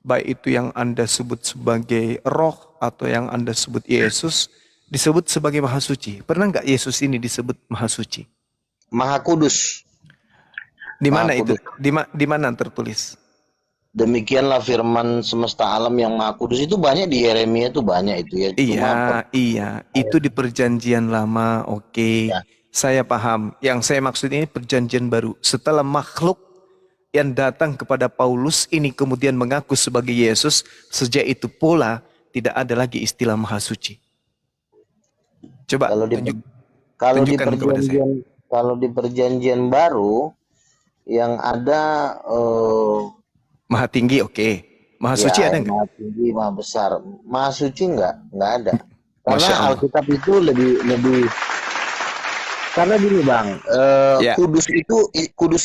baik itu yang Anda sebut sebagai roh atau yang Anda sebut Yesus, disebut sebagai maha suci. Pernah nggak Yesus ini disebut maha suci? Maha Kudus. Di mana Maha itu? Kudus. Di mana tertulis? Demikianlah firman semesta alam yang Maha Kudus, itu banyak di Yeremia, itu banyak itu ya. Iya. Itu di perjanjian lama, oke. Ya. Saya paham. Yang saya maksud ini perjanjian baru. Setelah makhluk yang datang kepada Paulus ini kemudian mengaku sebagai Yesus, sejak itu pula tidak ada lagi istilah maha suci. Coba tunjukkan kepada saya. Kalau di perjanjian baru yang ada Maha tinggi, oke. Maha suci ada nggak? Maha tinggi, maha besar. Maha suci nggak ada. Masya Karena Allah. Alkitab itu lebih karena gini Bang, Ya. kudus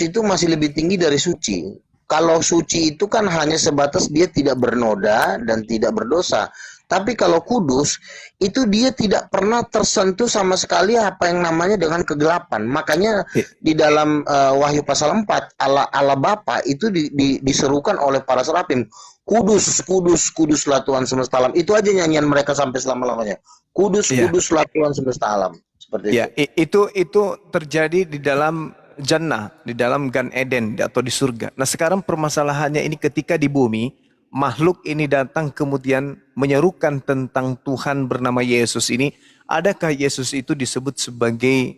itu masih lebih tinggi dari suci. Kalau suci itu kan hanya sebatas dia tidak bernoda dan tidak berdosa. Tapi kalau kudus, itu dia tidak pernah tersentuh sama sekali apa yang namanya dengan kegelapan. Makanya di dalam Wahyu pasal 4, Allah Bapa itu diserukan oleh para serafim. Kudus, kudus, kuduslah Tuhan semesta alam. Itu aja nyanyian mereka sampai selama-lamanya. Kudus, kuduslah Tuhan semesta alam. Seperti itu. Itu terjadi di dalam Jannah, di dalam Gan Eden atau di surga. Nah sekarang permasalahannya ini ketika di bumi, makhluk ini datang kemudian menyerukan tentang Tuhan bernama Yesus ini. Adakah Yesus itu disebut sebagai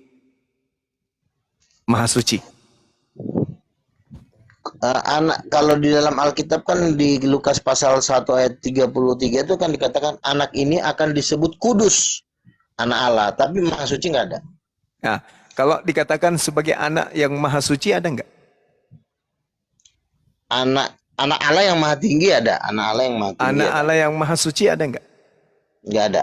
maha suci? Anak, kalau di dalam Alkitab kan di Lukas pasal 1 ayat 33 itu kan dikatakan anak ini akan disebut kudus, anak Allah, tapi maha suci nggak ada. Nah, kalau dikatakan sebagai anak yang maha suci ada nggak? Anak Allah yang maha tinggi ada, anak Allah yang maha tinggi Anak ada. Allah yang maha suci ada nggak? Nggak ada.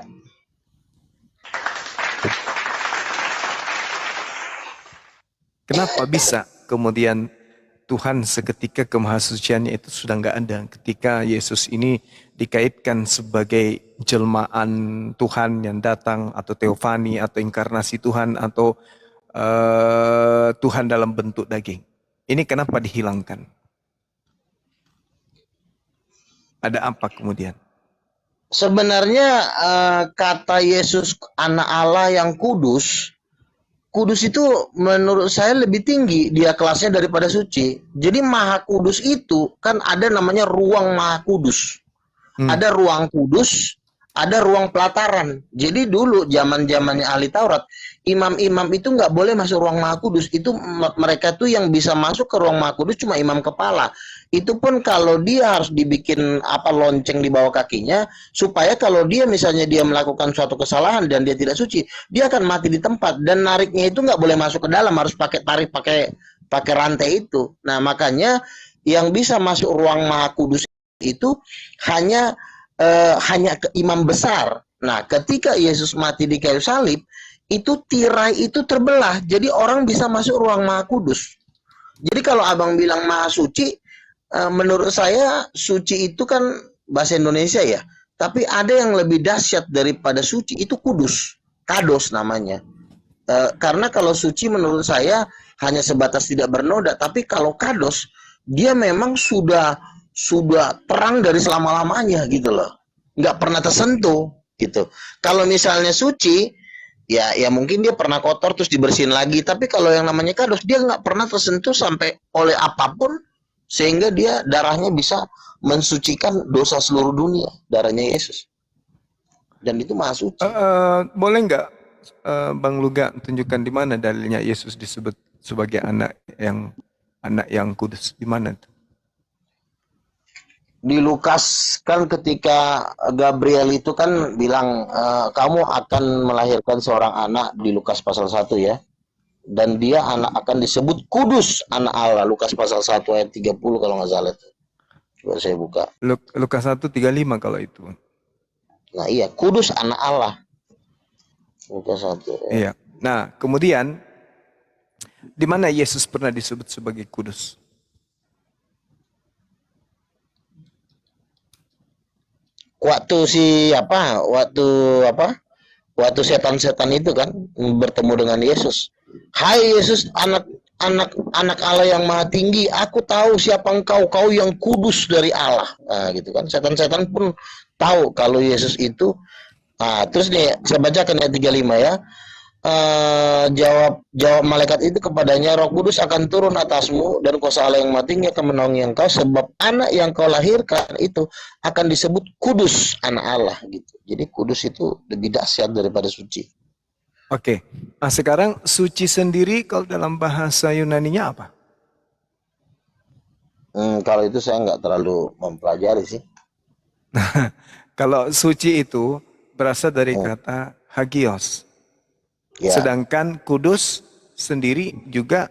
Kenapa bisa kemudian Tuhan seketika kemahasuciannya itu sudah nggak ada ketika Yesus ini dikaitkan sebagai jelmaan Tuhan yang datang atau teofani atau inkarnasi Tuhan atau Tuhan dalam bentuk daging. Ini kenapa dihilangkan? Ada apa kemudian? Sebenarnya kata Yesus anak Allah yang kudus, kudus itu menurut saya lebih tinggi dia kelasnya daripada suci. Jadi maha kudus itu kan ada namanya ruang maha kudus. Ada ruang kudus, ada ruang pelataran. Jadi dulu zaman-zamannya ahli Taurat, imam-imam itu nggak boleh masuk ruang maha kudus. Itu mereka tuh yang bisa masuk ke ruang maha kudus cuma imam kepala. Itu pun kalau dia harus dibikin lonceng di bawah kakinya supaya kalau dia misalnya dia melakukan suatu kesalahan dan dia tidak suci, dia akan mati di tempat dan nariknya itu nggak boleh masuk ke dalam, harus tarik pakai rantai itu. Nah, makanya yang bisa masuk ruang maha kudus itu hanya ke imam besar. Nah, ketika Yesus mati di kayu salib, itu tirai itu terbelah. Jadi orang bisa masuk ruang maha kudus. Jadi kalau abang bilang maha suci, menurut saya suci itu kan bahasa Indonesia ya. Tapi ada yang lebih dahsyat daripada suci, itu kudus. Kados namanya. Karena kalau suci menurut saya hanya sebatas tidak bernoda. Tapi kalau kados, dia memang sudah terang dari selama-lamanya gitu loh. Nggak pernah tersentuh gitu. Kalau misalnya suci, ya mungkin dia pernah kotor terus dibersihin lagi. Tapi kalau yang namanya kados, dia nggak pernah tersentuh sampai oleh apapun, sehingga dia darahnya bisa mensucikan dosa seluruh dunia, darahnya Yesus. Dan itu maha suci. Boleh nggak Bang Luga tunjukkan di mana dalilnya Yesus disebut sebagai anak yang kudus? Di mana tuh? Di Lukas kan ketika Gabriel itu kan bilang kamu akan melahirkan seorang anak, di Lukas pasal 1 ya. Dan dia akan disebut kudus, anak Allah. Lukas pasal 1 ayat 30 kalau nggak salah. Coba saya buka. Lukas 1:35 kalau itu. Nah iya, kudus anak Allah. Lukas 1. Iya. Nah, kemudian di mana Yesus pernah disebut sebagai kudus? Waktu setan-setan itu kan bertemu dengan Yesus. Hai Yesus, anak Allah yang maha tinggi, aku tahu siapa engkau, kau yang kudus dari Allah. Nah, gitu kan. Setan-setan pun tahu kalau Yesus itu. Nah, terus nih saya bacakan ayat 35 ya. Jawab malaikat itu kepadanya, Roh Kudus akan turun atasmu dan kuasa Allah yang maha tinggi akan menaungi engkau, sebab anak yang kau lahirkan itu akan disebut kudus, anak Allah gitu. Jadi kudus itu lebih dahsyat daripada suci. Oke. Nah, sekarang suci sendiri kalau dalam bahasa Yunaninya apa? Kalau itu saya nggak terlalu mempelajari sih. Kalau suci itu berasal dari kata hagios. Ya. Sedangkan kudus sendiri juga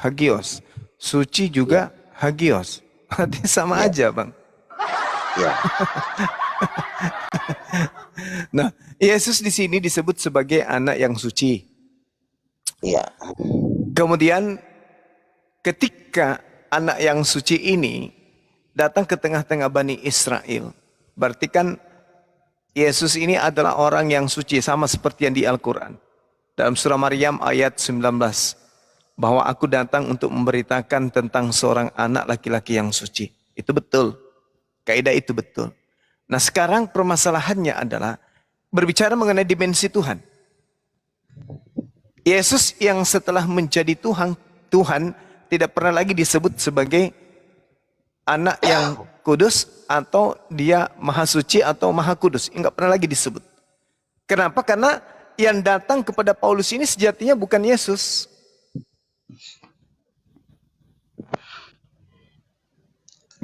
hagios. Suci juga hagios. Artinya sama aja, Bang. Ya. Nah, Yesus di sini disebut sebagai anak yang suci. Iya. Kemudian ketika anak yang suci ini datang ke tengah-tengah Bani Israel, berarti kan Yesus ini adalah orang yang suci, sama seperti yang di Al-Quran. Dalam surah Maryam ayat 19, bahwa aku datang untuk memberitakan tentang seorang anak laki-laki yang suci. Itu betul. Kaidah itu betul. Nah, sekarang permasalahannya adalah berbicara mengenai dimensi Tuhan. Yesus yang setelah menjadi Tuhan tidak pernah lagi disebut sebagai anak yang kudus atau dia maha suci atau maha kudus. Enggak pernah lagi disebut. Kenapa? Karena yang datang kepada Paulus ini sejatinya bukan Yesus.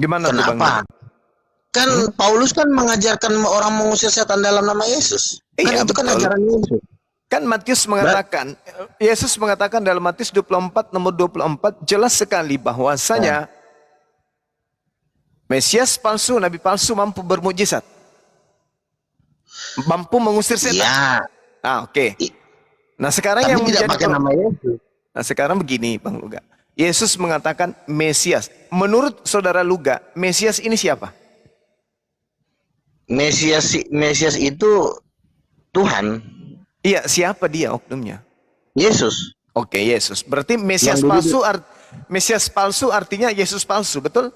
Gimana tuh Bang Kenapa? Luga? Kan Paulus kan mengajarkan orang mengusir setan dalam nama Yesus. Kan Iya itu kan betul. ajaran Yesus. Kan Matius mengatakan, Yesus mengatakan dalam Matius 24 nomor 24 jelas sekali bahwasanya Mesias palsu, nabi palsu mampu bermujizat. Mampu mengusir setan. Iya. Oke. I- Nah sekarang Tapi yang tidak menjadi pakai nama Yesus. Nah sekarang begini Bang Luga. Yesus mengatakan Mesias. Menurut saudara Luga, Mesias ini siapa? Mesias itu Tuhan, Iya, siapa dia oknumnya? Yesus. Oke, Yesus. Berarti Mesias Yang palsu Mesias palsu artinya Yesus palsu, betul?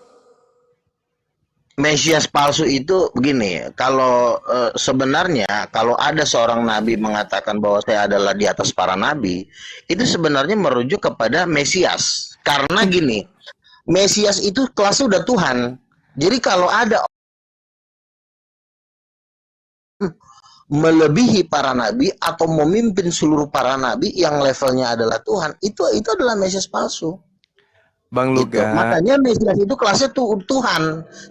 Mesias palsu itu begini, kalau sebenarnya kalau ada seorang nabi mengatakan bahwa saya adalah di atas para nabi, itu sebenarnya merujuk kepada Mesias. Karena gini, Mesias itu kelasnya udah Tuhan. Jadi kalau ada melebihi para nabi atau memimpin seluruh para nabi yang levelnya adalah Tuhan, itu adalah Mesias palsu. Bang Gitu. Luga. Makanya Mesias itu kelasnya Tuhan.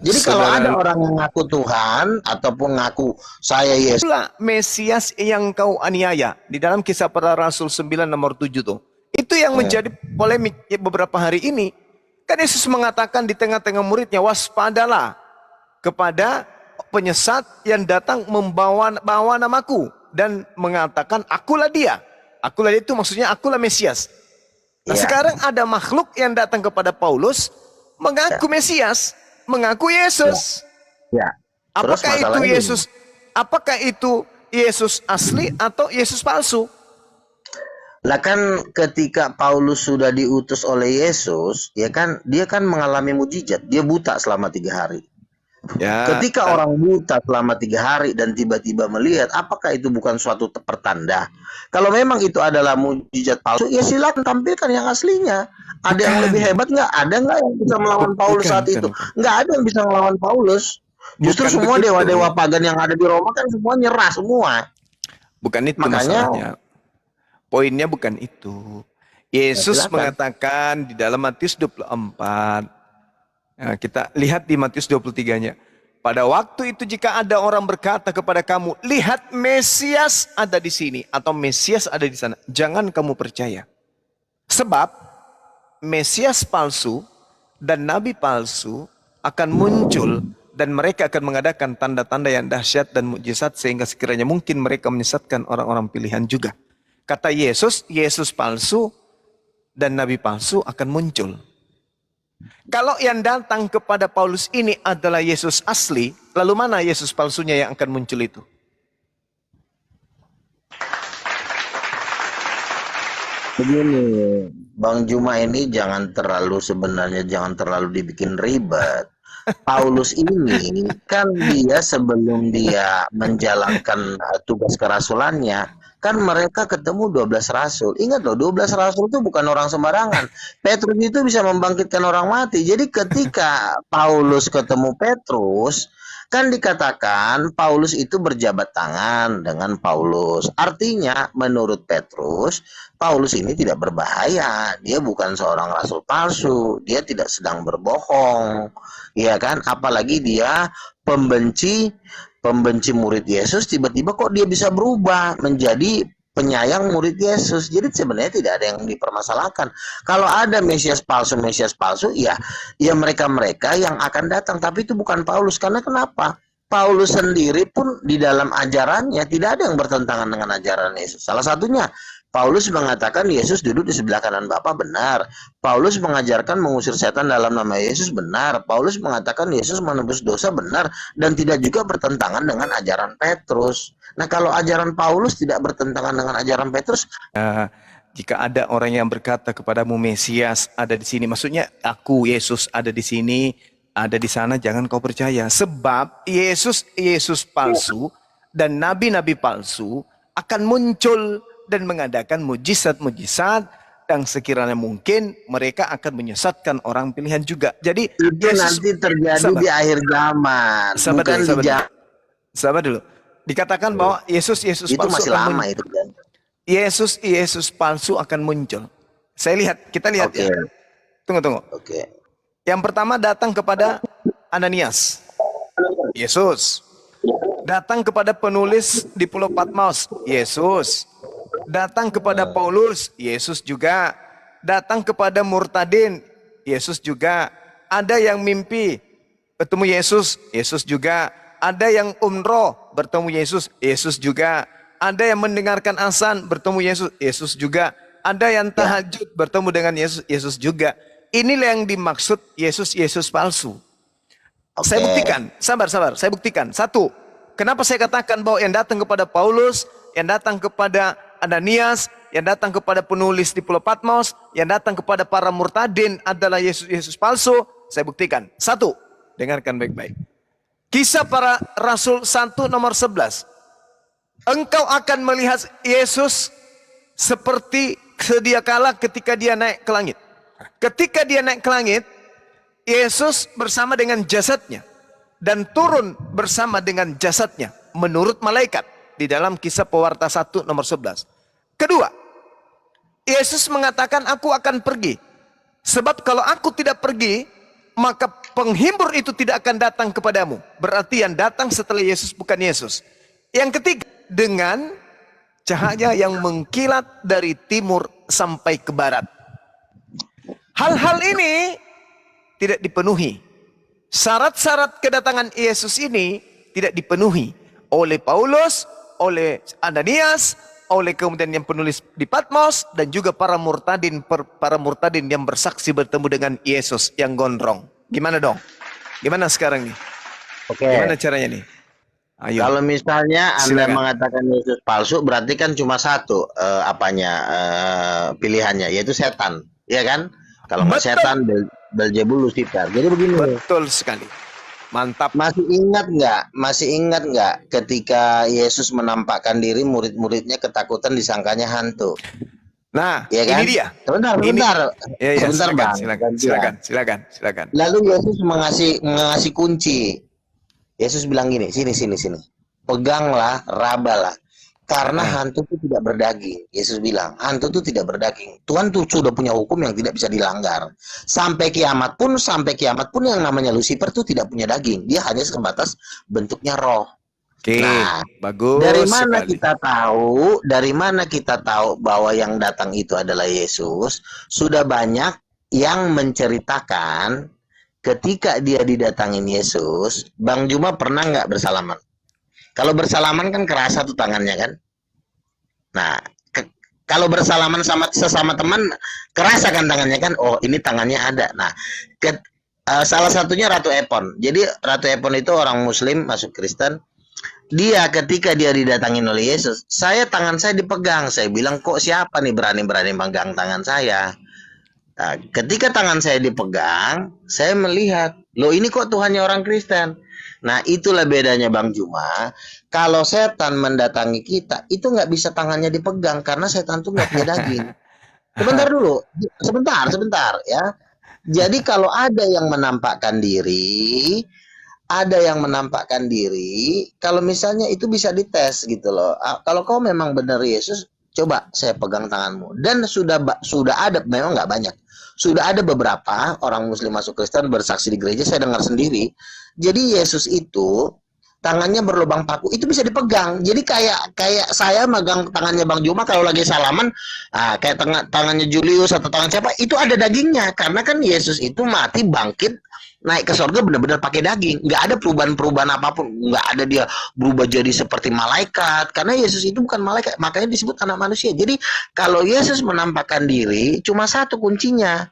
Jadi kalau Saudara- ada orang yang ngaku Tuhan ataupun ngaku saya Yesus, Itulah Mesias yang kau aniaya di dalam Kisah Para Rasul 9 nomor 7 tuh. Itu yang menjadi polemik beberapa hari ini. Kan Yesus mengatakan di tengah-tengah muridnya, waspadalah kepada penyesat yang datang bawa namaku dan mengatakan akulah dia. Akulah dia itu maksudnya akulah Mesias. Nah Iya. sekarang ada makhluk yang datang kepada Paulus mengaku Mesias, mengaku Yesus. ya. Terus Apakah itu masalahnya Yesus? Apakah itu Yesus asli atau Yesus palsu? lah kan ketika Paulus sudah diutus oleh Yesus, ya kan dia kan mengalami mujizat. Dia buta selama 3 hari. Ya. Ketika orang buta selama 3 hari dan tiba-tiba melihat, apakah itu bukan suatu pertanda? Kalau memang itu adalah mujizat palsu, ya silakan tampilkan yang aslinya. Ada yang lebih hebat nggak? Ada nggak yang bisa melawan Paulus saat itu? Nggak ada yang bisa melawan Paulus. Justru Bukan semua begitu. dewa-dewa pagan yang ada di Roma kan semua nyerah semua. Bukan itu Makanya- masalahnya. Poinnya bukan itu. Yesus silakan. mengatakan di dalam Matius 24. Nah, kita lihat di Matius 23-nya. Pada waktu itu jika ada orang berkata kepada kamu, lihat Mesias ada di sini atau Mesias ada di sana, jangan kamu percaya. Sebab Mesias palsu dan nabi palsu akan muncul dan mereka akan mengadakan tanda-tanda yang dahsyat dan mukjizat sehingga sekiranya mungkin mereka menyesatkan orang-orang pilihan juga. Kata Yesus, Yesus palsu dan nabi palsu akan muncul. Kalau yang datang kepada Paulus ini adalah Yesus asli, lalu mana Yesus palsunya yang akan muncul itu? Begini, Bang Juma ini sebenarnya jangan terlalu dibikin ribet. Paulus ini kan dia sebelum dia menjalankan tugas kerasulannya, kan mereka ketemu 12 rasul. Ingat loh, 12 rasul itu bukan orang sembarangan. Petrus itu bisa membangkitkan orang mati. Jadi ketika Paulus ketemu Petrus, kan dikatakan Paulus itu berjabat tangan dengan Paulus. Artinya menurut Petrus, Paulus ini tidak berbahaya. Dia bukan seorang rasul palsu. Dia tidak sedang berbohong. Ya kan? Apalagi dia pembenci murid Yesus, tiba-tiba kok dia bisa berubah menjadi penyayang murid Yesus. Jadi sebenarnya tidak ada yang dipermasalahkan. Kalau ada Mesias palsu, ya mereka-mereka yang akan datang. Tapi itu bukan Paulus. Karena kenapa? Paulus sendiri pun di dalam ajarannya tidak ada yang bertentangan dengan ajaran Yesus. Salah satunya, Paulus mengatakan Yesus duduk di sebelah kanan Bapa, benar. Paulus mengajarkan mengusir setan dalam nama Yesus, benar. Paulus mengatakan Yesus menebus dosa, benar. Dan tidak juga bertentangan dengan ajaran Petrus. Nah, kalau ajaran Paulus tidak bertentangan dengan ajaran Petrus, Jika ada orang yang berkata kepadamu Mesias ada di sini, maksudnya aku Yesus ada di sini, ada di sana, jangan kau percaya. Sebab Yesus palsu dan nabi-nabi palsu akan muncul dan mengadakan mujizat-mujizat yang sekiranya mungkin mereka akan menyesatkan orang pilihan juga. Jadi itu Yesus, nanti terjadi di akhir zaman, bukan di zaman. Sabar dulu. Dikatakan bahwa Yesus Itu palsu masih akan lama itu kan. Yesus palsu akan muncul. Kita lihat Oke. ya. Tunggu. Oke. Yang pertama datang kepada Ananias? Yesus. Datang kepada penulis di Pulau Patmos? Yesus. Datang kepada Paulus? Yesus juga. Datang kepada murtadin? Yesus juga. Ada yang mimpi bertemu Yesus? Yesus juga. Ada yang umroh bertemu Yesus? Yesus juga. Ada yang mendengarkan azan bertemu Yesus? Yesus juga. Ada yang tahajud bertemu dengan Yesus? Yesus juga. Inilah yang dimaksud Yesus palsu. Saya buktikan, sabar, saya buktikan. Satu, kenapa saya katakan bahwa yang datang kepada Paulus, yang datang kepada Ananias, yang datang kepada penulis di Pulau Patmos, yang datang kepada para murtadin adalah Yesus palsu? Saya buktikan. Satu, dengarkan baik-baik. Kisah para Rasul 1 nomor 11. Engkau akan melihat Yesus seperti sedia kala ketika dia naik ke langit. Ketika dia naik ke langit, Yesus bersama dengan jasadnya dan turun bersama dengan jasadnya menurut malaikat di dalam Kisah Pewarta 1 nomor 11. Kedua, Yesus mengatakan aku akan pergi. Sebab kalau aku tidak pergi, maka penghibur itu tidak akan datang kepadamu. Berarti yang datang setelah Yesus bukan Yesus. Yang ketiga, dengan cahaya yang mengkilat dari timur sampai ke barat. Hal-hal ini tidak dipenuhi. Syarat-syarat kedatangan Yesus ini tidak dipenuhi oleh Paulus, oleh Ananias, oleh kemudian yang penulis di Patmos, dan juga para murtadin yang bersaksi bertemu dengan Yesus yang gondrong. Gimana dong? Gimana sekarang nih? Oke. Gimana caranya nih? Ayo. Kalau misalnya Anda Silakan. mengatakan Yesus palsu, berarti kan cuma satu pilihannya, yaitu setan, ya kan? Kalau nggak Betul. setan, Belzebul, Lucifer. Jadi begini. Betul sekali. Mantap. Masih ingat nggak ketika Yesus menampakkan diri, murid-muridnya ketakutan, disangkanya hantu. Nah, Ya kan? ini dia. Sebentar. Ya, Sebentar, Bang. Silakan. Lalu Yesus mengasih kunci. Yesus bilang gini, sini. Peganglah, rabalah. Karena hantu itu tidak berdaging. Yesus bilang, hantu itu tidak berdaging. Tuhan tuh sudah punya hukum yang tidak bisa dilanggar. Sampai kiamat pun yang namanya Lucifer itu tidak punya daging. Dia hanya sebatas bentuknya roh. Oke, Nah, bagus dari mana sekali. kita tahu bahwa yang datang itu adalah Yesus? Sudah banyak yang menceritakan ketika dia didatangin Yesus, Bang Juma pernah nggak bersalaman? Kalau bersalaman kan kerasa tuh tangannya kan? Nah, kalau bersalaman sama sesama teman, kerasa kan tangannya kan? Oh, ini tangannya ada. Nah, salah satunya Ratu Epon. Jadi Ratu Epon itu orang Muslim masuk Kristen. Dia ketika dia didatangin oleh Yesus, tangan saya dipegang. Saya bilang, kok siapa nih berani-berani megang tangan saya? Nah, ketika tangan saya dipegang, saya melihat, loh ini kok Tuhannya orang Kristen. Nah, itulah bedanya Bang Juma. Kalau setan mendatangi kita, itu nggak bisa tangannya dipegang karena setan tuh nggak punya daging. Sebentar dulu, sebentar ya. Jadi kalau ada yang menampakkan diri, kalau misalnya itu bisa dites gitu loh. Kalau kau memang benar Yesus, coba saya pegang tanganmu. Dan sudah ada, memang nggak banyak. Sudah ada beberapa orang Muslim masuk Kristen bersaksi di gereja, saya dengar sendiri. Jadi Yesus itu tangannya berlubang paku, itu bisa dipegang. Jadi kayak saya megang tangannya Bang Juma kalau lagi salaman, kayak tangannya Julius atau tangan siapa, itu ada dagingnya. Karena kan Yesus itu mati, bangkit, naik ke surga benar-benar pakai daging. Nggak ada perubahan-perubahan apapun. Nggak ada dia berubah jadi seperti malaikat. Karena Yesus itu bukan malaikat. Makanya disebut anak manusia. Jadi kalau Yesus menampakkan diri, cuma satu kuncinya.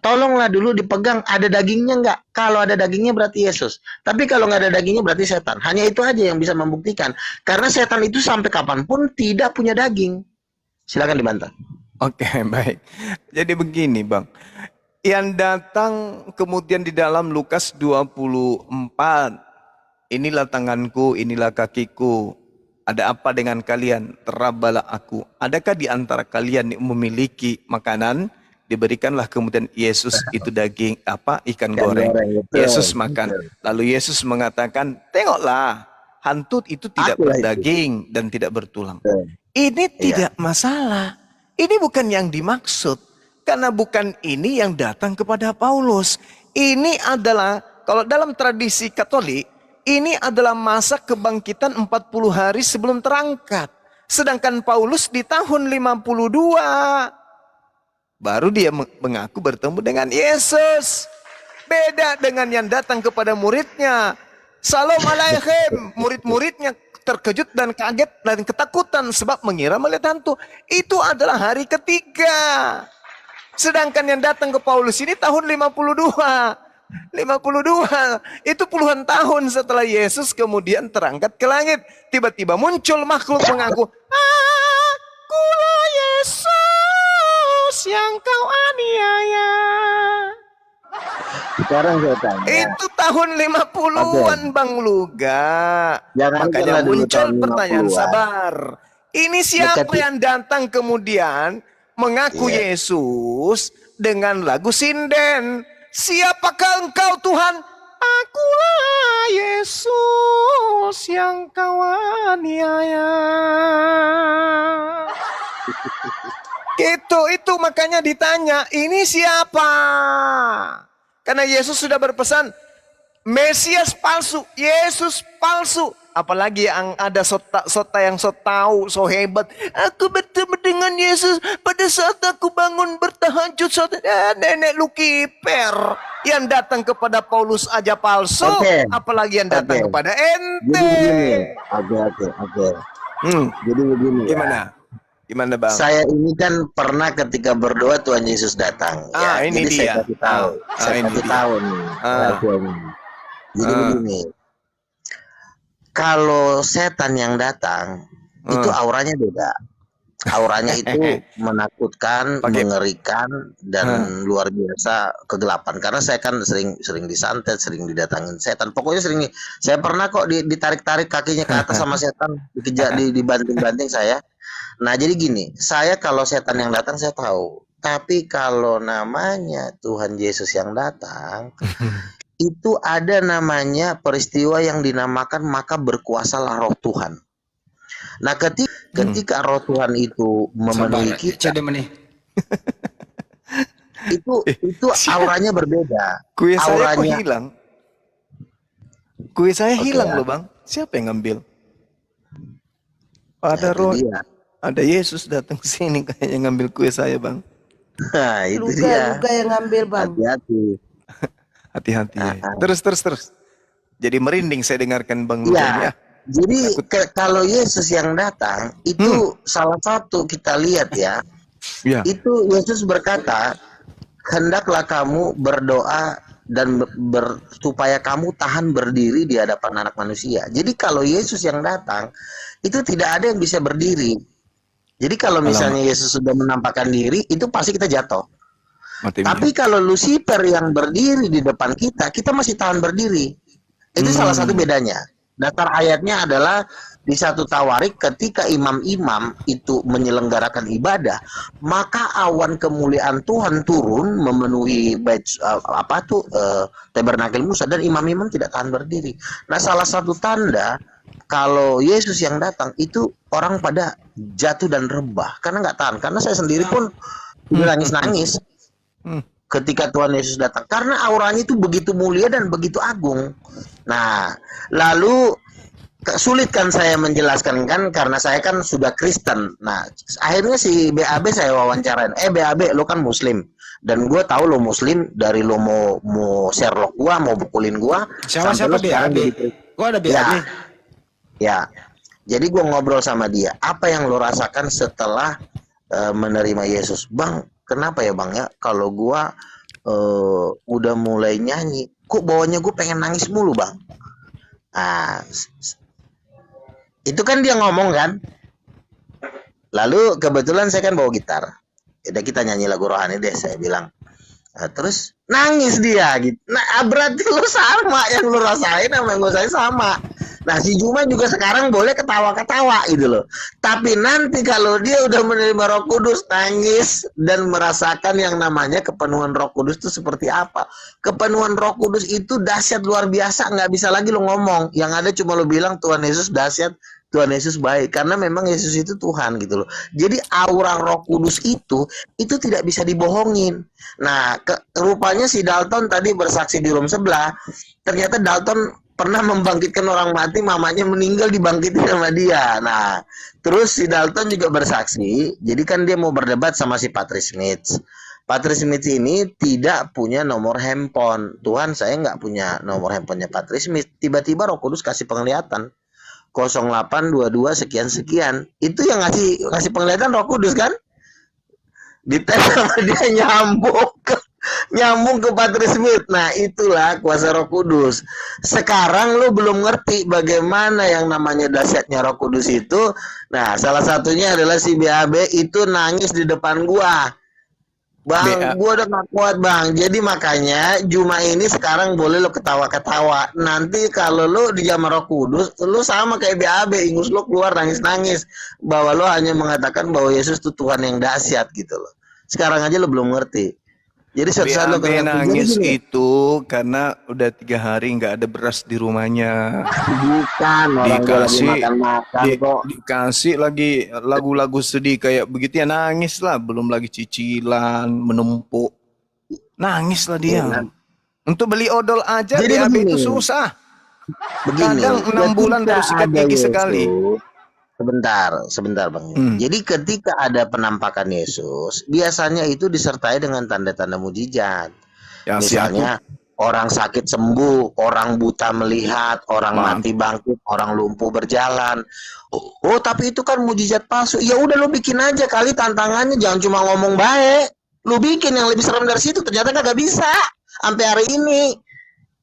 Tolonglah dulu dipegang, ada dagingnya nggak? Kalau ada dagingnya berarti Yesus. Tapi kalau nggak ada dagingnya berarti setan. Hanya itu aja yang bisa membuktikan. Karena setan itu sampai kapanpun tidak punya daging. Silakan dibantah. Oke, baik. Jadi begini, Bang. Yang datang kemudian di dalam Lukas 24. Inilah tanganku, inilah kakiku. Ada apa dengan kalian? Terabalah aku. Adakah di antara kalian yang memiliki makanan? Diberikanlah kemudian Yesus itu daging ikan goreng. Betul, Yesus makan. Lalu Yesus mengatakan, tengoklah, hantu itu tidak berdaging dan tidak bertulang. Ini tidak masalah. Ini bukan yang dimaksud. Karena bukan ini yang datang kepada Paulus. Ini adalah kalau dalam tradisi Katolik, ini adalah masa kebangkitan 40 hari sebelum terangkat. Sedangkan Paulus di tahun 52 baru dia mengaku bertemu dengan Yesus. Beda dengan yang datang kepada muridnya. Salam alaikum. Murid-muridnya terkejut dan kaget dan ketakutan sebab mengira melihat hantu. Itu adalah hari ketiga. Sedangkan yang datang ke Paulus ini tahun 52 itu puluhan tahun setelah Yesus kemudian terangkat ke langit. Tiba-tiba muncul makhluk mengaku, akulah Yesus yang kau aniaya. Sekarang saya tanya. Itu tahun 50-an Bang Luga. Jangan Makanya dulu muncul tahun pertanyaan 50-an. sabar. Ini siapa Dekat- yang datang kemudian mengaku Iya. Yesus dengan lagu sinden? Siapakah engkau Tuhan? Akulah Yesus yang kau aniaya. Itu makanya ditanya, ini siapa? Karena Yesus sudah berpesan, Mesias palsu, Yesus palsu. Apalagi yang ada sota yang so tahu, so hebat. Aku bertemu dengan Yesus pada saat aku bangun bertahajud. Nenek lu kiper. Yang datang kepada Paulus aja palsu. Oke. Apalagi yang datang Oke. kepada Jadi ente. begini. Oke. Jadi begini. ya. Gimana? Gimana Bang? Saya ini kan pernah ketika berdoa Tuhan Yesus datang. Ini Jadi dia. saya kasih tahu. Saya ini kasih dia. tahu nih. rahasianya. Jadi begini. Kalau setan yang datang itu auranya beda. Auranya itu menakutkan, mengerikan, dan luar biasa kegelapan. Karena saya kan sering disantet, sering didatangin setan. Pokoknya sering. Saya pernah kok ditarik-tarik kakinya ke atas sama setan, dikejar, dibanting-banting saya. Nah jadi gini, saya kalau setan yang datang saya tahu. Tapi kalau namanya Tuhan Yesus yang datang, itu ada namanya peristiwa yang dinamakan maka berkuasalah roh Tuhan. Nah ketika roh Tuhan itu memenuhi kita, itu auranya berbeda. Kue saya kok Auranya hilang? Kue saya hilang ya. loh Bang. Siapa yang ngambil? Ada itu roh, dia. ada Yesus datang ke sini kayaknya ngambil kue saya Bang. Nah itu dia. Luga yang ngambil bang. Hati-hati. Hati-hati. Terus. Jadi merinding saya dengarkan Bang Lugan Ya. ya. Jadi kalau Yesus yang datang itu salah satu kita lihat ya. Ya. Itu Yesus berkata, hendaklah kamu berdoa dan supaya kamu tahan berdiri di hadapan anak manusia. Jadi kalau Yesus yang datang itu tidak ada yang bisa berdiri. Jadi kalau misalnya Yesus sudah menampakkan diri, itu pasti kita jatuh. Tapi kalau Lucifer yang berdiri di depan kita, kita masih tahan berdiri. Itu salah satu bedanya. Dasar ayatnya adalah di 1 Tawarik ketika imam-imam itu menyelenggarakan ibadah, maka awan kemuliaan Tuhan turun memenuhi tabernakel Musa dan imam-imam tidak tahan berdiri. Nah, salah satu tanda kalau Yesus yang datang itu orang pada jatuh dan rebah karena nggak tahan. Karena saya sendiri pun nangis-nangis ketika Tuhan Yesus datang karena auranya itu begitu mulia dan begitu agung. Nah, lalu sulit kan saya menjelaskan kan karena saya kan sudah Kristen. Nah, akhirnya si BAB saya wawancarain. BAB lo kan Muslim dan gue tahu lo Muslim dari lo mau Sherlock gua mau bukulin gua. Siapa BAB? Kok ada BAB? Ya. Jadi gue ngobrol sama dia. Apa yang lo rasakan setelah menerima Yesus, Bang? Kenapa ya Bang ya? Kalau gue udah mulai nyanyi, kok bawahnya gue pengen nangis mulu Bang. Itu kan dia ngomong kan. Lalu kebetulan saya kan bawa gitar. Udah kita nyanyi lagu rohani deh, saya bilang. Terus nangis dia gitu. Nah berarti lu sama yang lu rasain sama yang gue rasain sama. Nah si Juma juga sekarang boleh ketawa-ketawa gitu loh. Tapi nanti kalau dia udah menerima Roh Kudus, nangis dan merasakan yang namanya kepenuhan Roh Kudus itu seperti apa. Kepenuhan Roh Kudus itu dahsyat luar biasa, nggak bisa lagi lo ngomong. Yang ada cuma lo bilang Tuhan Yesus dahsyat, Tuhan Yesus baik karena memang Yesus itu Tuhan gitu loh. Jadi aura Roh Kudus itu tidak bisa dibohongin. Nah, rupanya si Dalton tadi bersaksi di room sebelah, ternyata Dalton pernah membangkitkan orang mati, mamanya meninggal dibangkitin sama dia. Nah, terus si Dalton juga bersaksi, jadi kan dia mau berdebat sama si Patrice Smith. Patrice Smith ini tidak punya nomor handphone. Tuhan, saya nggak punya nomor handphonenya Patrice Smith. Tiba-tiba Roh Kudus kasih penglihatan. 0822 sekian-sekian. Itu yang ngasih penglihatan Roh Kudus kan? Dites sama dia nyambung ke Patrice Smith. Nah, itulah kuasa Roh Kudus. Sekarang lu belum ngerti bagaimana yang namanya dahsyatnya Roh Kudus itu. Nah, salah satunya adalah si BAB itu nangis di depan gua. Bang, gua udah gak kuat bang. Jadi makanya Juma ini sekarang boleh lo ketawa-ketawa. Nanti kalau lo di zaman Roh Kudus, lo sama kayak BAB, ingus lo keluar nangis-nangis. Bahwa lo hanya mengatakan bahwa Yesus itu Tuhan yang dahsyat gitu loh. Sekarang aja lo belum ngerti. Jadi suatu saat lo BAB nangis itu karena udah 3 hari nggak ada beras di rumahnya. Bukan, orang lagi makan-makan kok. Dikasih lagi lagu-lagu sedih kayak begitu ya nangis lah. Belum lagi cicilan, menumpuk. Nangis lah dia. Ya, untuk beli odol aja jadi BAB begini. itu susah. Begini, Kadang 6 bulan baru sikat gigi sekali. Sebentar Bang. Jadi ketika ada penampakan Yesus, biasanya itu disertai dengan tanda-tanda mujizat. Ya, Misalnya orang sakit sembuh, orang buta melihat, orang mati bangkit, orang lumpuh berjalan. Oh, tapi itu kan mujizat palsu. Ya udah lu bikin aja kali tantangannya, jangan cuma ngomong baik. Lu bikin yang lebih serem dari situ, ternyata kagak bisa. Sampai hari ini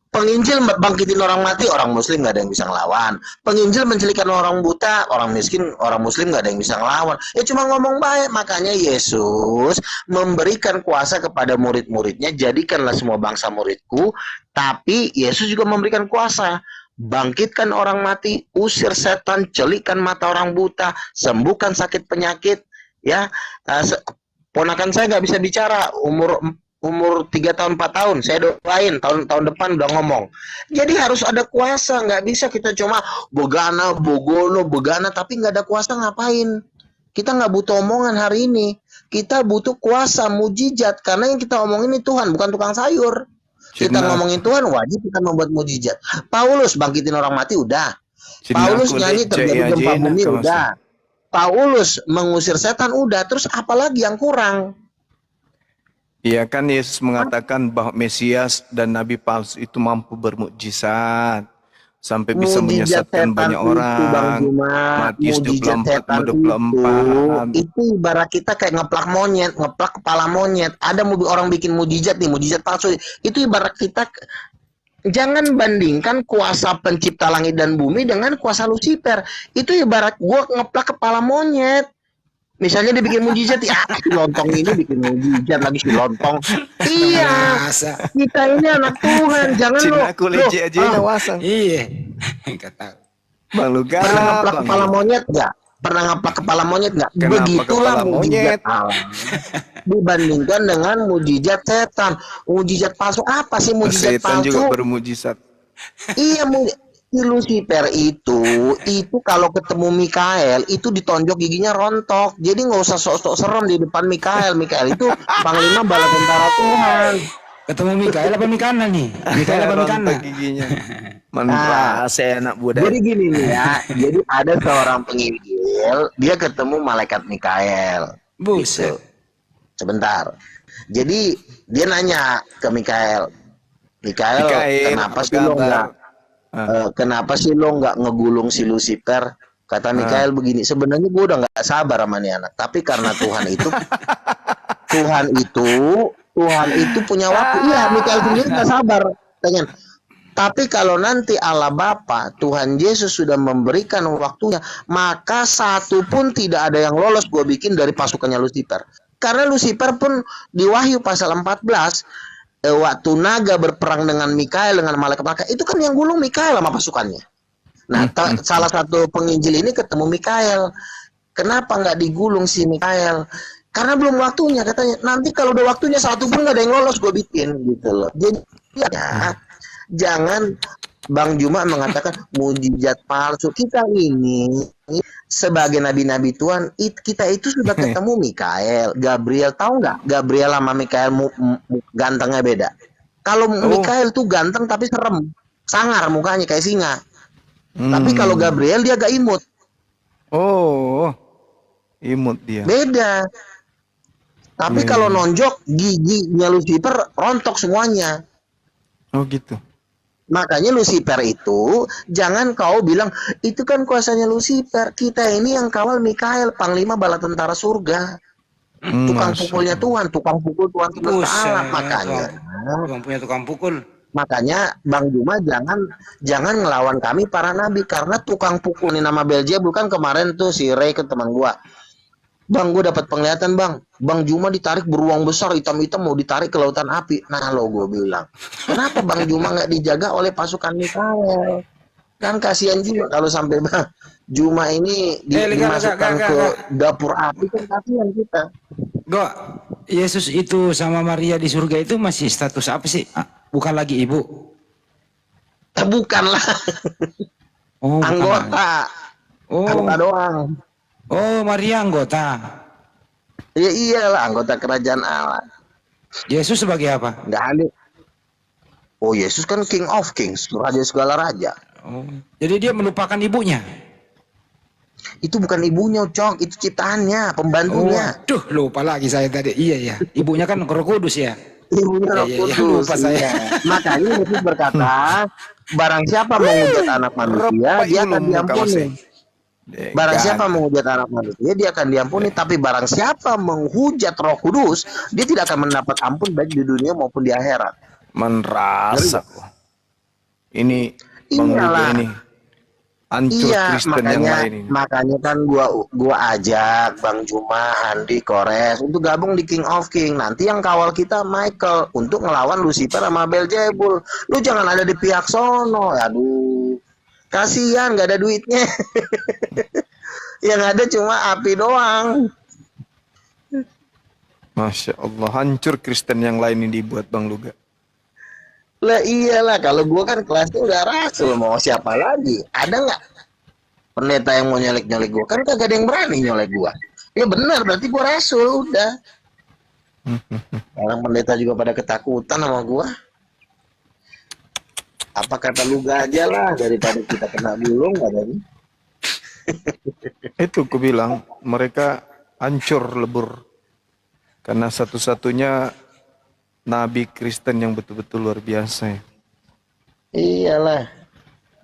penginjil bangkitin orang mati, orang muslim nggak ada yang bisa ngelawan. Penginjil menculikkan orang buta, orang miskin, orang muslim nggak ada yang bisa ngelawan. Ya cuma ngomong baik. Makanya Yesus memberikan kuasa kepada murid-muridnya, jadikanlah semua bangsa muridku. Tapi Yesus juga memberikan kuasa, bangkitkan orang mati, usir setan, celikkan mata orang buta, sembuhkan sakit penyakit. Ya, ponakan saya nggak bisa bicara, umur 3 tahun 4 tahun, saya doain tahun depan udah ngomong. Jadi harus ada kuasa, nggak bisa kita cuma begana tapi nggak ada kuasa ngapain? Kita nggak butuh omongan hari ini, kita butuh kuasa mujizat karena yang kita omongin ini Tuhan, bukan tukang sayur. Kita ngomongin Tuhan, wajib kita membuat mujizat. Paulus bangkitin orang mati udah, Paulus nyanyi terjadi gempa bumi udah, Paulus mengusir setan udah, terus apalagi yang kurang? Iya kan Yesus mengatakan bahwa Mesias dan Nabi palsu itu mampu bermukjizat sampai bisa menyesatkan banyak orang. Matius 24 itu ibarat kita kayak ngeplak kepala monyet. Ada orang bikin mujizat nih, mujizat palsu. Itu ibarat kita, jangan bandingkan kuasa pencipta langit dan bumi dengan kuasa Lucifer. Itu ibarat gua ngeplak kepala monyet. Misalnya dia bikin mujizat, ya si lontong ini bikin mujizat lagi si lontong. Iya, kita ini anak Tuhan, jangan lo. Aku leci aja nawasang. Iya. Kata Bang lu pernah ngeplak kepala monyet nggak? Pernah ngeplak kepala monyet nggak? Begitulah mujizat Allah dibandingkan dengan mujizat setan. Mujizat palsu apa sih mujizat setan palsu? juga bermujizat. Iya, si Lucifer itu kalau ketemu Mikael itu ditonjok giginya rontok. Jadi nggak usah sok-sok serem di depan Mikael. Mikael itu panglima bala tentara Tuhan. ketemu Mikael apa Mikana nih? Mikael apa Mikana? Rontok giginya. Mantra saya anak budak. Jadi gini nih ya. Jadi ada seorang penginjil, dia ketemu malaikat Mikael. Buset. Sebentar. Jadi dia nanya ke Mikael, kenapa sih lo nggak kenapa sih lo nggak ngegulung si Lucifer? Kata Mikael begini, sebenarnya gue udah nggak sabar sama nih anak, tapi karena Tuhan itu punya waktu. Iya, Mikael sendiri nggak sabar, pengen. Tapi kalau nanti Allah Bapa, Tuhan Yesus sudah memberikan waktunya, maka satu pun tidak ada yang lolos gue bikin dari pasukannya Lucifer. Karena Lucifer pun di Wahyu pasal 14, waktu naga berperang dengan Mikael, dengan malaikat, itu kan yang gulung Mikael sama pasukannya. Nah, salah satu penginjil ini ketemu Mikael. Kenapa nggak digulung si Mikael? Karena belum waktunya katanya. Nanti kalau udah waktunya satu pun nggak ada yang lolos gue bikin gitu loh. Jadi ya, jangan Bang Juma mengatakan mujizat palsu. Kita ini sebagai nabi-nabi Tuhan, kita itu sudah ketemu Mikael, Gabriel. Tahu nggak? Gabriel sama Mikael gantengnya beda. Kalau Mikael tuh ganteng tapi serem, sangar mukanya kayak singa. Tapi kalau Gabriel dia agak imut. Oh, imut dia. Beda. Tapi kalau nonjok, giginya Lucifer rontok semuanya. Oh gitu. Makanya Lucifer itu, jangan kau bilang, itu kan kuasanya Lucifer. Kita ini yang kawal Mikael, panglima bala tentara surga. Tukang pukulnya Tuhan, tukang pukul Tuhan semesta. Makanya. Tuhan punya tukang pukul. Makanya Bang Juma jangan ngelawan kami para nabi. Karena tukang pukul ini nama Beelzebul kan kemarin tuh si Ray ke teman gua. Bang, gue dapat penglihatan Bang Juma ditarik beruang besar hitam-hitam mau ditarik ke lautan api. Nah lo gue bilang, kenapa Bang Juma nggak dijaga oleh pasukan Mikael? Kan kasihan juga kalau sampai Bang Juma ini dimasukkan ke dapur api, kan kasihan kita. Yesus itu sama Maria di surga itu masih status apa sih? Bukan lagi ibu? Bukan lah. Oh, anggota. Anggota doang. Oh, Maria anggota. Ya iyalah, anggota kerajaan Allah. Yesus sebagai apa? Nggak ada. Oh, Yesus kan King of Kings, raja segala raja. Oh, jadi dia melupakan ibunya. Itu bukan ibunya, Cok, itu ciptaannya, pembantunya. Duh, lupa lagi saya tadi. Iya ya, ibunya kan Roh Kudus ya. Ibunya Roh Kudus. Lupa saya. Makanya Yesus berkata, barang siapa menghujat anak manusia, dia akan diampuni. Barang siapa menghujat anak manusia, dia akan diampuni. Tapi barang siapa menghujat Roh Kudus, dia tidak akan mendapat ampun baik di dunia maupun di akhirat. Merasa kok. Ini Bang Luga ini hancur Kristen yang lain ini. Makanya kan gua ajak Bang Juma, Handi, Kores untuk gabung di King of King. Nanti yang kawal kita Michael untuk ngelawan Lucifer sama Beelzebul. Lu jangan ada di pihak sono. Aduh. Kasihan nggak ada duitnya. Yang ada cuma api doang. Masya Allah, hancur Kristen yang lain ini dibuat Bang Luga. Lah iyalah, kalau gua kan kelasnya udah rasul, mau siapa lagi? Ada nggak pendeta yang mau nyolek-nyolek gua? Kan kagak ada yang berani nyolek gua. Ya benar, berarti gua rasul udah. Orang pendeta juga pada ketakutan sama gua. Apa kata Luga aja lah, daripada kita kena gulung katanya. Itu ku bilang mereka hancur lebur karena satu-satunya nabi Kristen yang betul-betul luar biasa ya. Iyalah.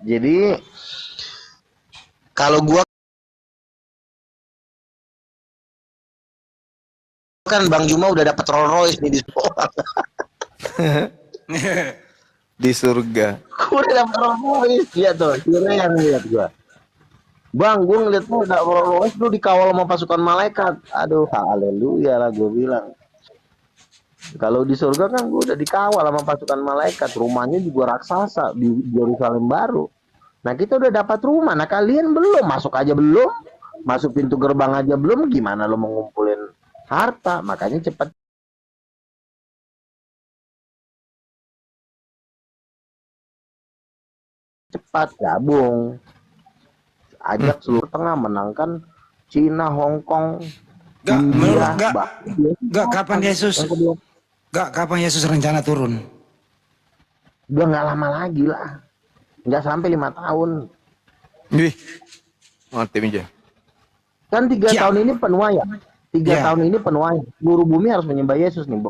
Jadi kalau gua kan Bang Juma udah dapat Rolls Royce nih di sekolah. Di surga. Gua udah dapet Rolls Royce. Iya tuh, kira yang lihat gua. Bang, gua ngeliat lu udah Rolls Royce, lu dikawal sama pasukan malaikat. Aduh, haleluya lah gua bilang. Kalau di surga kan gua udah dikawal sama pasukan malaikat. Rumahnya juga raksasa di Yerusalem baru. Nah, kita udah dapat rumah. Nah, kalian belum, masuk aja belum. Masuk pintu gerbang aja belum. Gimana lu mau ngumpulin harta? Makanya cepat gabung, ajak seluruh tengah, menangkan Cina, Hong Kong, India. Kapan Yesus rencana turun? Udah nggak lama lagi lah, nggak sampai 5 tahun. Wih, mati aja. Kan 3 tahun ini penuaian, 3 tahun ini penuaian. Seluruh bumi harus menyembah Yesus nih.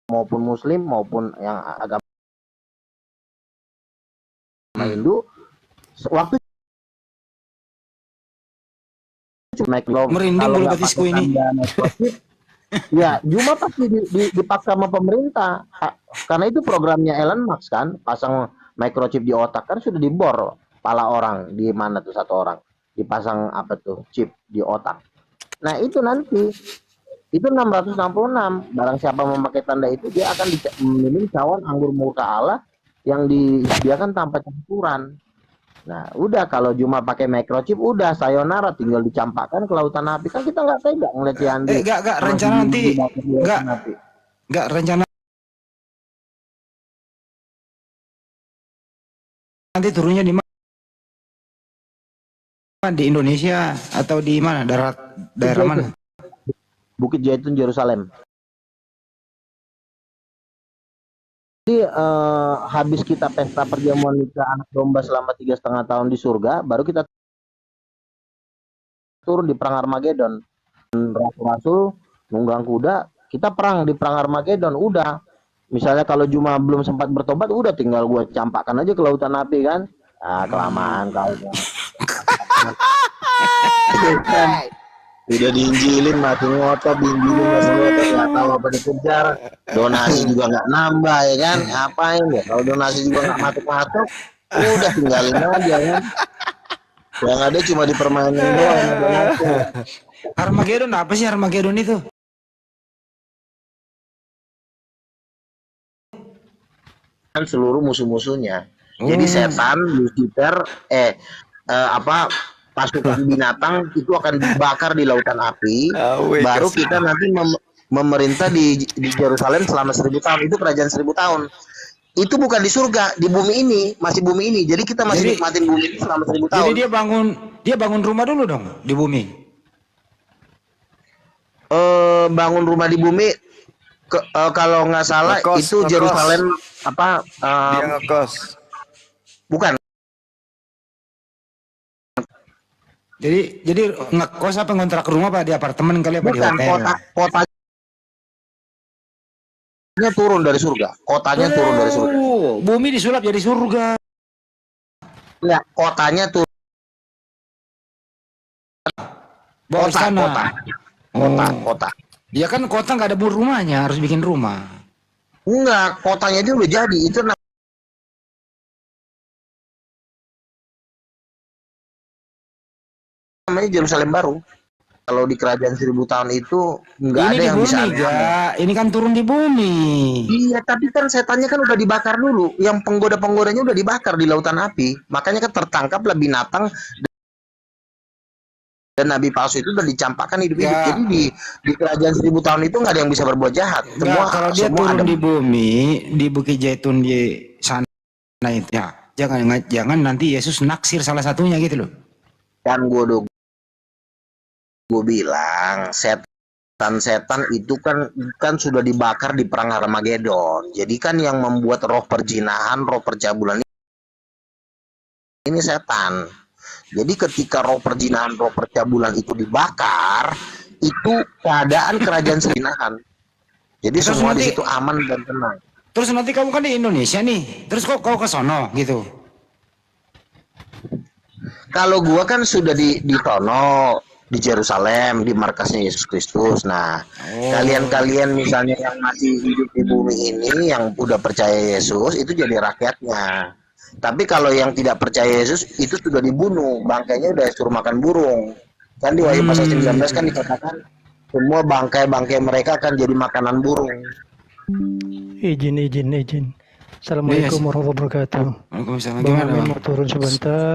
Maupun Muslim maupun yang agama Hindu, waktu merinding bulu betisku ini. Ya, Juma pasti dipaksa sama pemerintah. Karena itu programnya Elon Musk kan, pasang microchip di otak kan sudah dibor kepala orang di mana tuh satu orang dipasang apa tuh chip di otak. Nah itu nanti itu 666. Barang siapa memakai tanda itu dia akan minum cawan anggur murka Allah yang disediakan tanpa campuran. Nah, udah kalau Juma pakai microchip udah sayonara, tinggal dicampakkan ke lautan api. Kan kita nggak tega ngeliat Yandi. Enggak rencana nanti. Enggak, rencana nanti turunnya di mana? Di Indonesia atau di mana? Daerah mana? Bukit Zaitun, Yerusalem. Jadi habis kita pesta perjamuan nikah anak domba selama 3,5 tahun di surga, baru kita turun di perang Armageddon. Rasul-rasul nunggang kuda, kita perang di perang Armageddon. Udah, misalnya kalau Juma belum sempat bertobat, udah tinggal gue campakkan aja ke lautan api kan. Ah, kelamaan kau. Udah diinjilin mati ngotot, diinjilin masih ngotot, nggak tahu apa dikejar, donasi juga nggak nambah ya kan, ngapain ya, kalau donasi juga nggak masuk, udah tinggalin aja kan, yang ada cuma dipermainin doang. Armageddon apa sih Armageddon itu? Kan seluruh musuh-musuhnya, jadi setan, Lucifer, pasukan binatang itu akan dibakar di lautan api. Baru kita nanti memerintah di Yerusalem selama 1000 tahun. Itu kerajaan 1000 tahun. Itu bukan di surga, di bumi ini, masih bumi ini. Jadi kita masih nikmatin bumi ini selama 1000 tahun. Jadi dia bangun rumah dulu dong di bumi. Bangun rumah di bumi, kalau nggak salah itu Yerusalem Dia ngekos. bukan. Jadi ngekos apa ngontrak rumah apa di apartemen kali apa di Bukan, hotel? kotanya turun dari surga. Kotanya turun dari surga. Bumi disulap jadi surga. Ya, kotanya turun. Bawa sana. Kota. Ya kan kota nggak ada rumahnya, harus bikin rumah. Enggak, kotanya dia udah jadi. Itu namanya Yerusalem baru. Kalau di kerajaan 1000 tahun itu nggak ada yang bisa aneh. Ini kan turun di bumi. Iya, tapi kan setannya kan udah dibakar dulu. Yang penggoda-penggodanya udah dibakar di lautan api. Makanya kan tertangkaplah binatang dan nabi palsu itu udah dicampakkan hidup-hidup. Ya. Jadi di kerajaan 1000 tahun itu nggak ada yang bisa berbuat jahat. Kalau dia semua turun ada. di bumi, di Bukit Zaitun di sana itu ya. Jangan nanti Yesus naksir salah satunya gitu loh. Dan gue bilang setan itu kan sudah dibakar di perang Armageddon. Jadi kan yang membuat roh perjinahan, roh percabulan ini setan. Jadi ketika roh perjinahan, roh percabulan itu dibakar, itu keadaan kerajaan serinahan. Jadi Terus semua nanti- di situ aman dan tenang. Terus nanti kamu kan di Indonesia nih. Terus kok kau ke sono gitu. Kalau gua kan sudah di sono, di Yerusalem, di markasnya Yesus Kristus. Nah, kalian-kalian misalnya yang masih hidup di bumi ini, yang udah percaya Yesus, itu jadi rakyatnya. Tapi kalau yang tidak percaya Yesus, itu sudah dibunuh, bangkainya udah suruh makan burung. Kan di Wahyu pasal 19 kan dikatakan semua bangkai-bangkai mereka akan jadi makanan burung. Izin. Assalamualaikum warahmatullahi wabarakatuh. Waalaikumsalam. Bang Gimana, Amin Bang? mau turun sebentar.